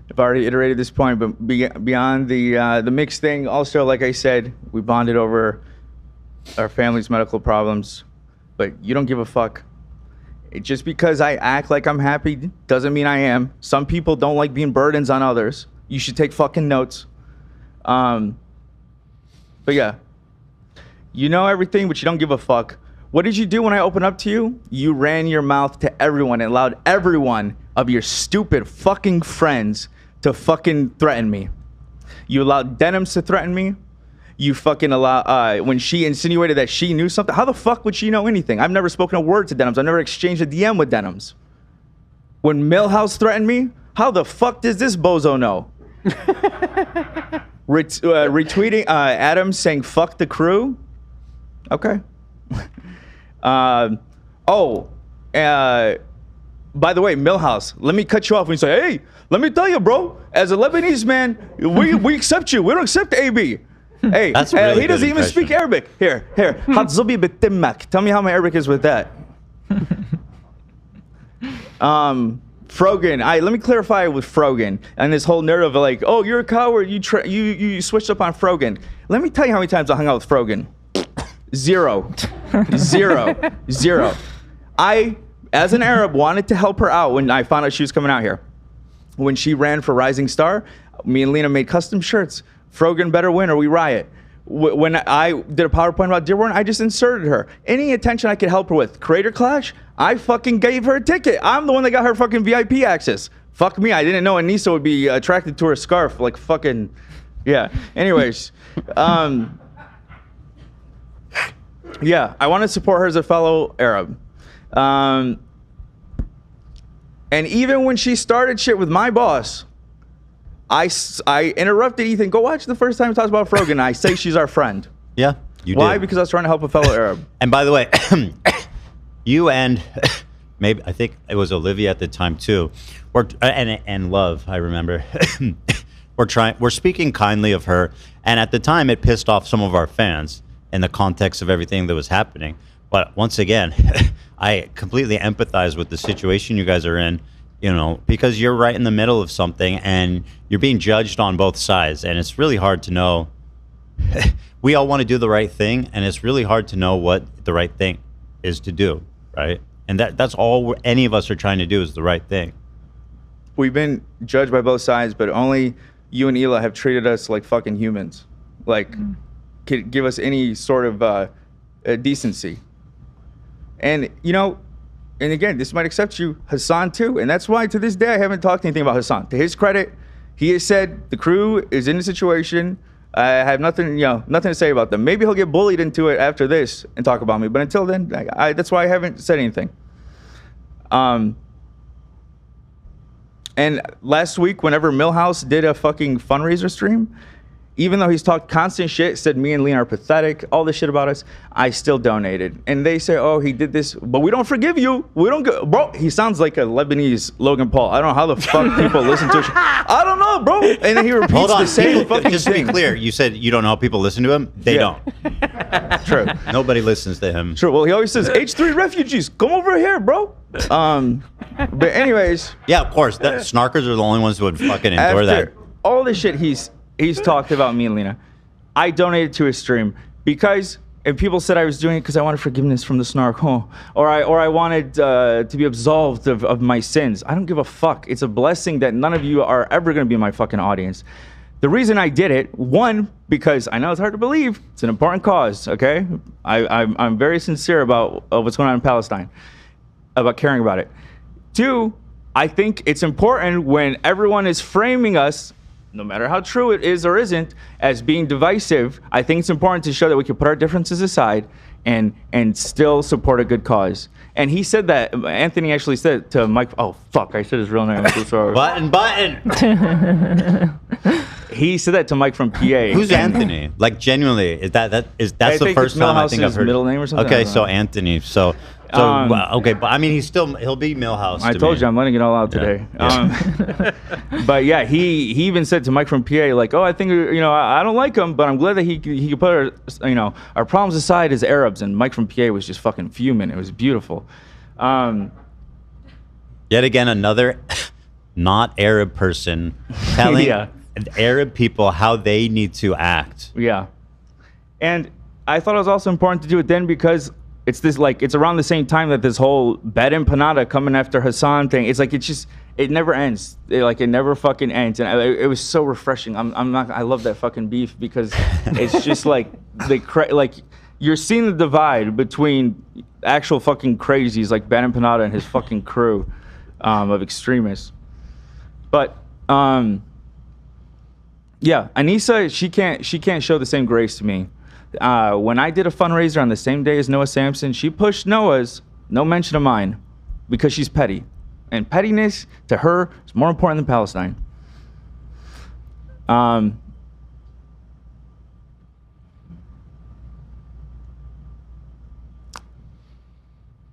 I've already iterated this point, but beyond the mixed thing, also, like I said, we bonded over our family's medical problems, but you don't give a fuck. Just because I act like I'm happy doesn't mean I am. Some people don't like being burdens on others. You should take fucking notes. But yeah, you know everything, but you don't give a fuck. What did you do when I opened up to you? You ran your mouth to everyone and allowed every one of your stupid fucking friends to fucking threaten me. You allowed Denims to threaten me. You fucking allow, when she insinuated that she knew something. How the fuck would she know anything? I've never spoken a word to Denims. I've never exchanged a DM with Denims. When Millhouse threatened me, how the fuck does this bozo know? Retweeting Adam saying fuck the crew. Okay. By the way, Millhouse, let me cut you off when you say, hey, let me tell you, bro, as a Lebanese man, we accept you. We don't accept AB. Hey, That's a really he doesn't good even speak Arabic. Here. Hatzubi bitimmak. Tell me how my Arabic is with that. Frogan. Let me clarify with Frogan and this whole narrative of like, oh, you're a coward. You switched up on Frogan. Let me tell you how many times I hung out with Frogan. Zero. I, as an Arab, wanted to help her out when I found out she was coming out here. When she ran for Rising Star, me and Lena made custom shirts. Frogan better win or we riot. When I did a PowerPoint about Dearborn, I just inserted her. Any attention I could help her with. Creator Clash, I fucking gave her a ticket. I'm the one that got her fucking VIP access. Fuck me, I didn't know Anissa would be attracted to her scarf. Like fucking, yeah. Anyways, yeah, I want to support her as a fellow Arab. And even when she started shit with my boss, I interrupted Ethan. Go watch the first time he talks about Frogan. I say she's our friend. Yeah, you Why? did. Because I was trying to help a fellow Arab. And by the way, you and maybe I think it was Olivia at the time too, and Love. I remember we're speaking kindly of her, and at the time it pissed off some of our fans in the context of everything that was happening. But once again, I completely empathize with the situation you guys are in, you know, because you're right in the middle of something and you're being judged on both sides, and it's really hard to know. We all want to do the right thing, and it's really hard to know what the right thing is to do, right? And that's all any of us are trying to do is the right thing. We've been judged by both sides, but only you and Hila have treated us like fucking humans. Like, could give us any sort of decency. And, you know, and again, this might accept you, Hassan too. And that's why to this day I haven't talked anything about Hassan. To his credit, he has said the crew is in a situation. I have nothing, you know, nothing to say about them. Maybe he'll get bullied into it after this and talk about me. But until then, that's why I haven't said anything. And last week, whenever Millhouse did a fucking fundraiser stream, even though he's talked constant shit, said me and Lean are pathetic, all this shit about us, I still donated. And they say, oh, he did this, but we don't forgive you. We don't go, bro. He sounds like a Lebanese Logan Paul. I don't know how the fuck people listen to it. I don't know, bro. And then he repeats the same fucking Just to be clear, you said you don't know how people listen to him. They don't. True. Nobody listens to him. True. Well, he always says, H3 refugees, come over here, bro. But anyways. Yeah, of course. Snarkers are the only ones who would fucking endure that. All the shit he's talked about me and Lena, I donated to his stream because, and people said I was doing it because I wanted forgiveness from the snark, or I wanted to be absolved of my sins. I don't give a fuck. It's a blessing that none of you are ever going to be in my fucking audience. The reason I did it, one, because I know it's hard to believe, it's an important cause, okay? I'm very sincere about what's going on in Palestine, about caring about it. Two, I think it's important when everyone is framing us, no matter how true it is or isn't, as being divisive. I think it's important to show that we can put our differences aside and still support a good cause. And he said that, Anthony actually said to Mike, oh fuck, I said his real name, I'm so sorry. Button. He said that to Mike from PA. Who's Anthony? Like, genuinely, that's the first time I think I've heard. Middle name or something. Okay, so Anthony. So okay, but I mean, he'll be Millhouse. I told you I'm letting it all out today. Yeah. But yeah, he even said to Mike from PA, like, oh, I think, you know, I don't like him, but I'm glad that he could put our problems aside as Arabs. And Mike from PA was just fucking fuming. It was beautiful. Yet again, another not Arab person telling Arab people how they need to act. Yeah. And I thought it was also important to do it then because it's this, like, it's around the same time that this whole Bed and Panada coming after Hassan thing, it's like, it never ends. It never fucking ends. And it was so refreshing. I love that fucking beef because it's just like, you're seeing the divide between actual fucking crazies like Ben and Panada and his fucking crew of extremists. But, yeah, Anissa, she can't show the same grace to me. When I did a fundraiser on the same day as Noah Samson, she pushed Noah's, no mention of mine, because she's petty. And pettiness to her is more important than Palestine.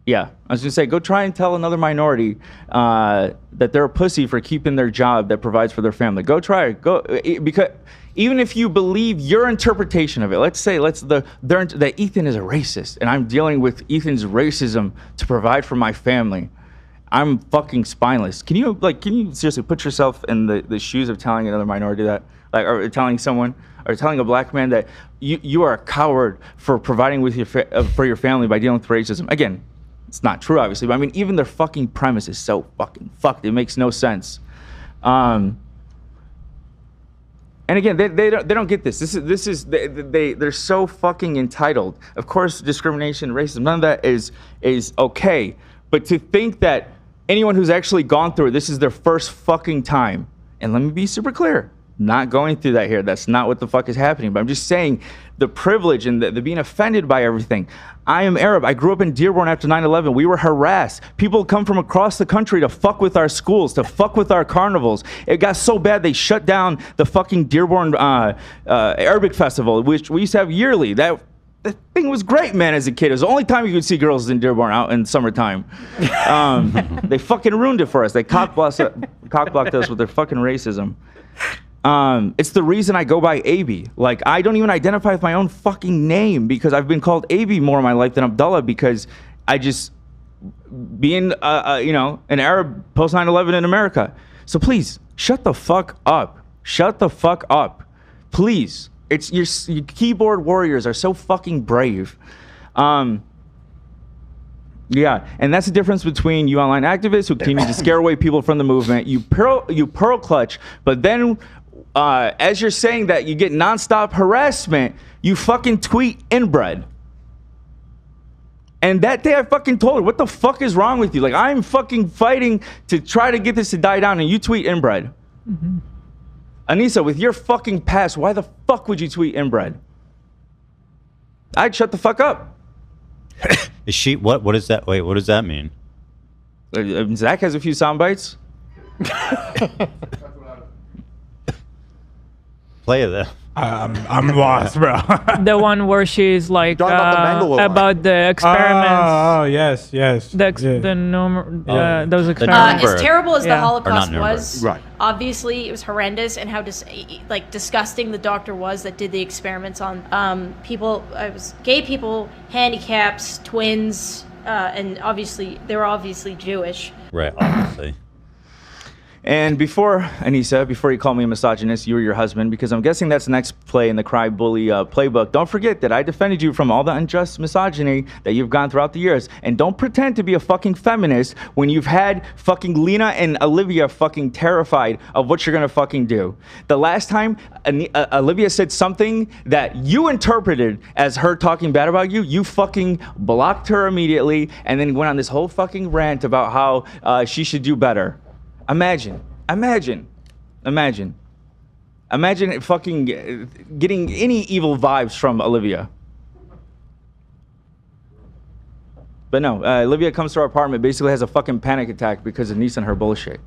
Yeah, I was gonna say, go try and tell another minority that they're a pussy for keeping their job that provides for their family. Go try it. Because even if you believe your interpretation of it, let's say that Ethan is a racist, and I'm dealing with Ethan's racism to provide for my family. I'm fucking spineless. Can you seriously put yourself in the shoes of telling another minority that, like, or telling someone, or telling a black man that you are a coward for providing with for your family by dealing with racism? Again, it's not true, obviously, but I mean, even their fucking premise is so fucking fucked. It makes no sense. And again, they don't get this. They're so fucking entitled. Of course, discrimination, racism, none of that is okay. But to think that anyone who's actually gone through it, this is their first fucking time. And let me be super clear. Not going through that here. That's not what the fuck is happening. But I'm just saying the privilege and the being offended by everything. I am Arab. I grew up in Dearborn after 9/11. We were harassed. People come from across the country to fuck with our schools, to fuck with our carnivals. It got so bad they shut down the fucking Dearborn Arabic Festival, which we used to have yearly. That thing was great, man, as a kid. It was the only time you could see girls in Dearborn out in summertime. They fucking ruined it for us. They cock-blocked us with their fucking racism. It's the reason I go by AB. Like, I don't even identify with my own fucking name because I've been called AB more in my life than Abdullah because I just, being, an Arab post 9/11 in America. So please, shut the fuck up. Shut the fuck up. Please. It's your keyboard warriors are so fucking brave. Yeah, and that's the difference between you online activists who continue to scare away people from the movement. You pearl clutch, but then as you're saying that you get nonstop harassment, you fucking tweet inbred. And that day I fucking told her, what the fuck is wrong with you? Like, I'm fucking fighting to try to get this to die down and you tweet inbred. Mm-hmm. Anissa, with your fucking past, why the fuck would you tweet inbred? I'd shut the fuck up. Is she, what is that? Wait, what does that mean? Zach has a few sound bites. Play it. I'm lost, bro. The one where she's like about the experiments. Oh, yes. Those experiments. As terrible as the Holocaust Nuremberg. was, Right. obviously it was horrendous, and how disgusting the doctor was that did the experiments on people. It was gay people, handicaps, twins, and obviously they were obviously Jewish. Right, obviously. And before you call me a misogynist, you or your husband, because I'm guessing that's the next play in the Cry Bully playbook, don't forget that I defended you from all the unjust misogyny that you've gone throughout the years. And don't pretend to be a fucking feminist when you've had fucking Lena and Olivia fucking terrified of what you're gonna fucking do. The last time Olivia said something that you interpreted as her talking bad about you, you fucking blocked her immediately and then went on this whole fucking rant about how she should do better. Imagine fucking getting any evil vibes from Olivia. But no, Olivia comes to our apartment, basically has a fucking panic attack because of Nisa and her bullshit.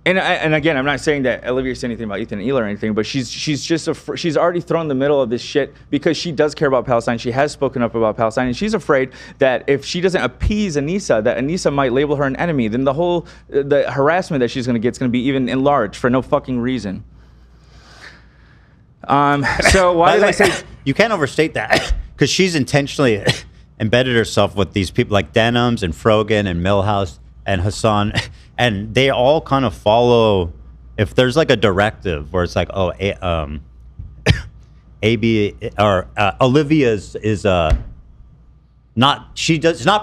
And again, I'm not saying that Olivia said anything about Ethan and Ela or anything, but she's already thrown in the middle of this shit because she does care about Palestine. She has spoken up about Palestine, and she's afraid that if she doesn't appease Anissa, that Anissa might label her an enemy. Then the harassment that she's going to get is going to be even enlarged for no fucking reason. So why did I say you can't overstate that? Because she's intentionally embedded herself with these people like Denhams and Frogan and Millhouse and Hassan. And they all kind of follow, if there's like a directive where it's like, oh, AB or Olivia's is not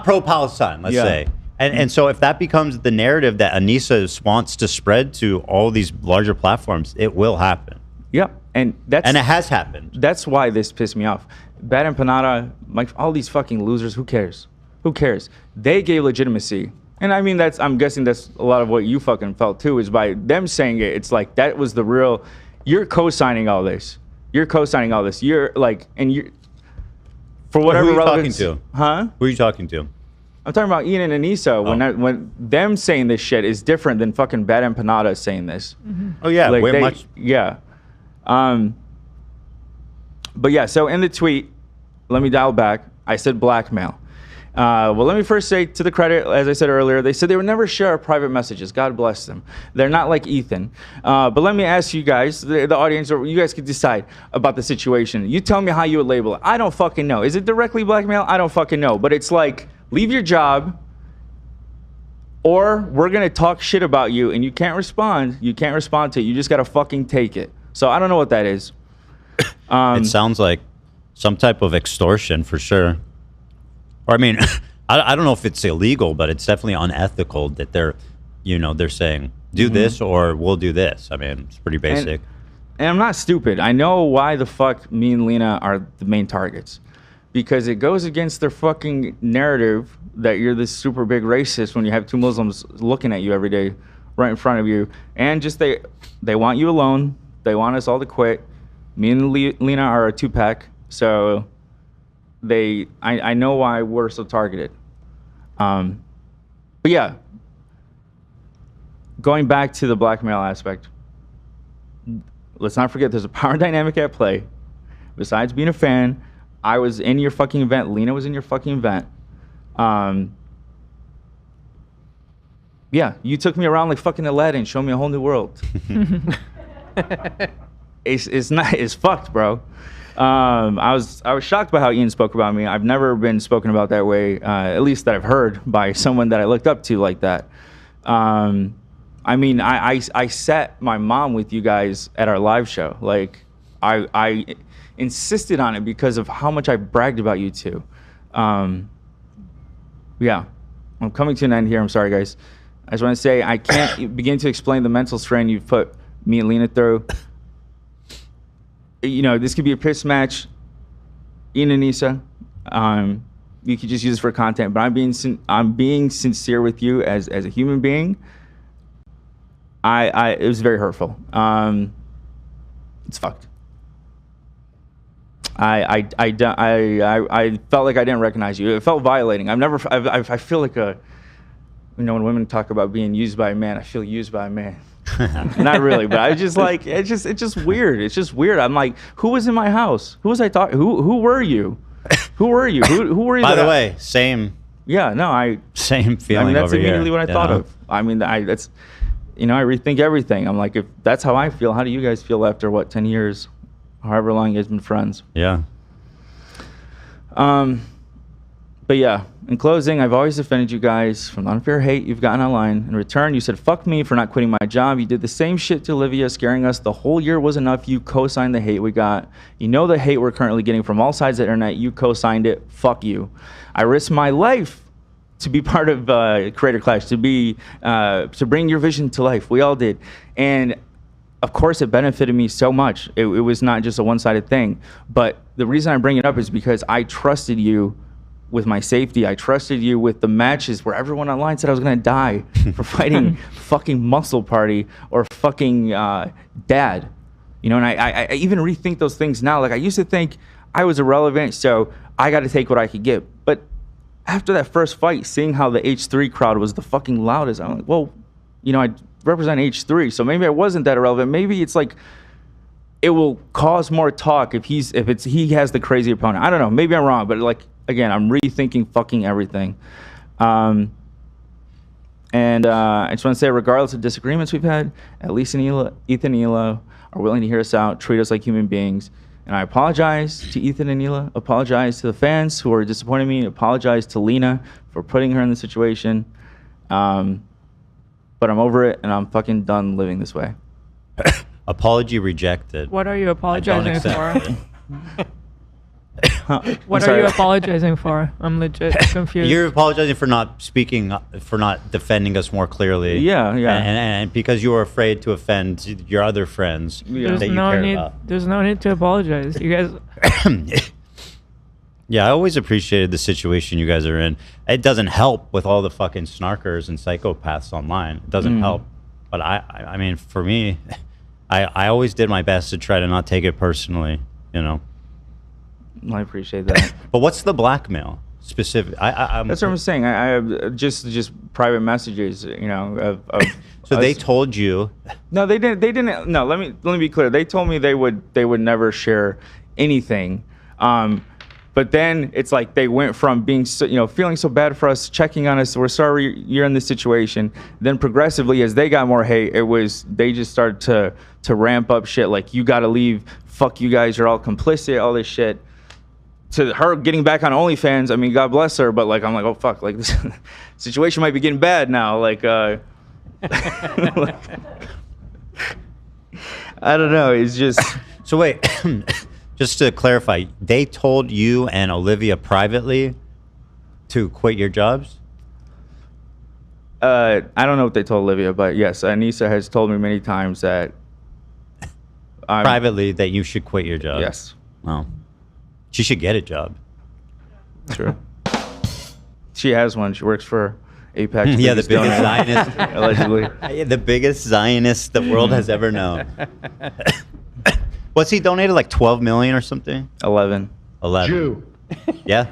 pro-Palestine, let's say. And so if that becomes the narrative that Anissa wants to spread to all these larger platforms, it will happen. Yep. And it has happened. That's why this pissed me off. Bad Empanada, all these fucking losers, who cares? Who cares? They gave legitimacy. And I mean, I'm guessing that's a lot of what you fucking felt too, is by them saying it, it's like, that was the real, you're co-signing all this. You're co-signing all this. You're like, and you're, for whatever who are you relevance. Talking to? Huh? Who are you talking to? I'm talking about Ian and Anissa. When them saying this shit is different than fucking Bad Empanada saying this. Mm-hmm. Oh yeah, like way much. Yeah. But yeah, so in the tweet, let me dial back. I said blackmail. Well, let me first say, to the credit, as I said earlier, they said they would never share our private messages. God bless them. They're not like Ethan. But let me ask you guys, the audience, or you guys could decide about the situation. You tell me how you would label it. I don't fucking know. Is it directly blackmail? I don't fucking know. But it's like, leave your job, or we're going to talk shit about you, and you can't respond. You can't respond to it. You just got to fucking take it. So I don't know what that is. It sounds like some type of extortion for sure. Or I mean, I don't know if it's illegal, but it's definitely unethical that they're saying do this or we'll do this. I mean, it's pretty basic. And I'm not stupid. I know why the fuck me and Lena are the main targets, because it goes against their fucking narrative that you're this super big racist when you have two Muslims looking at you every day, right in front of you, and just they want you alone. They want us all to quit. Me and Lena are a 2-pack, so. I know why we're so targeted. But yeah, going back to the blackmail aspect, let's not forget there's a power dynamic at play. Besides being a fan, I was in your fucking event. Lena was in your fucking event. Yeah, you took me around like fucking Aladdin, showed me a whole new world. It's fucked, bro. I was shocked by how Ian spoke about me. I've never been spoken about that way, at least that I've heard by someone that I looked up to like that. I mean, I sat my mom with you guys at our live show. Like, I insisted on it because of how much I bragged about you two. Yeah, I'm coming to an end here. I'm sorry, guys. I just want to say I can't begin to explain the mental strain you've put me and Lena through. You know, this could be a piss match. Ian and Nisa, you could just use this for content, but I'm being sincere with you as a human being. It was very hurtful. It's fucked. I felt like I didn't recognize you. It felt violating. I feel like you know, when women talk about being used by a man, I feel used by a man. Not really, but I just like it's just weird. It's just weird. I'm like, who was in my house? Who was I talking? Who were you? Who were you? Who were you? By the way, same. Yeah, no, same feeling. I mean, that's over immediately here, what I thought of. I mean, that's, you know, I rethink everything. I'm like, if that's how I feel, how do you guys feel after what 10 years, however long you guys been friends? Yeah. But yeah, in closing, I've always defended you guys from the unfair hate you've gotten online. In return, you said, fuck me for not quitting my job. You did the same shit to Olivia, scaring us. The whole year was enough. You co-signed the hate we got. You know the hate we're currently getting from all sides of the internet. You co-signed it. Fuck you. I risked my life to be part of Creator Clash, to bring your vision to life. We all did. And of course, it benefited me so much. It was not just a one-sided thing. But the reason I bring it up is because I trusted you with my safety. I trusted you with the matches where everyone online said I was gonna die for fighting fucking Muscle Party or fucking Dad. You know, and I even rethink those things now. Like, I used to think I was irrelevant, so I got to take what I could get. But after that first fight, seeing how the H3 crowd was the fucking loudest, I'm like, well, you know, I represent H3, so maybe I wasn't that irrelevant. Maybe it's like, it will cause more talk if he has the crazy opponent. I don't know. Maybe I'm wrong, but like, again, I'm rethinking fucking everything. I just want to say, regardless of disagreements we've had, at least Ethan and Hila are willing to hear us out, treat us like human beings. And I apologize to Ethan and Hila, apologize to the fans who are disappointing me, apologize to Lena for putting her in the situation. But I'm over it, and I'm fucking done living this way. Apology rejected. What are you apologizing for? What sorry. are you apologizing for? I'm legit confused. You're apologizing for not speaking, for not defending us more clearly. Yeah, yeah. And because you were afraid to offend your other friends that you care about. There's no need to apologize. You guys. Yeah, I always appreciated the situation you guys are in. It doesn't help with all the fucking snarkers and psychopaths online. It doesn't help. But I mean, for me, I always did my best to try to not take it personally, you know. I appreciate that. But what's the blackmail specific? That's what I'm saying. I have just private messages, you know. So they told you? No, they didn't. They didn't. No, let me be clear. They told me they would never share anything. But then it's like they went from being so, you know, feeling so bad for us, checking on us. We're sorry you're in this situation. Then progressively, as they got more hate, they just started to ramp up shit like, you got to leave. Fuck you guys. You're all complicit. All this shit. To her getting back on OnlyFans, I mean, God bless her, but like, I'm like, oh fuck, like this situation might be getting bad now. Like, I don't know. It's just. So wait, just to clarify, they told you and Olivia privately to quit your jobs? I don't know what they told Olivia, but yes, Anissa has told me many times that. Privately, that you should quit your job? Yes. Well. She should get a job. True. She has one. She works for APAC. Yeah, the biggest Zionist. Allegedly. The biggest Zionist the world has ever known. What's he donated, like 12 million or something? 11. Jew. Yeah?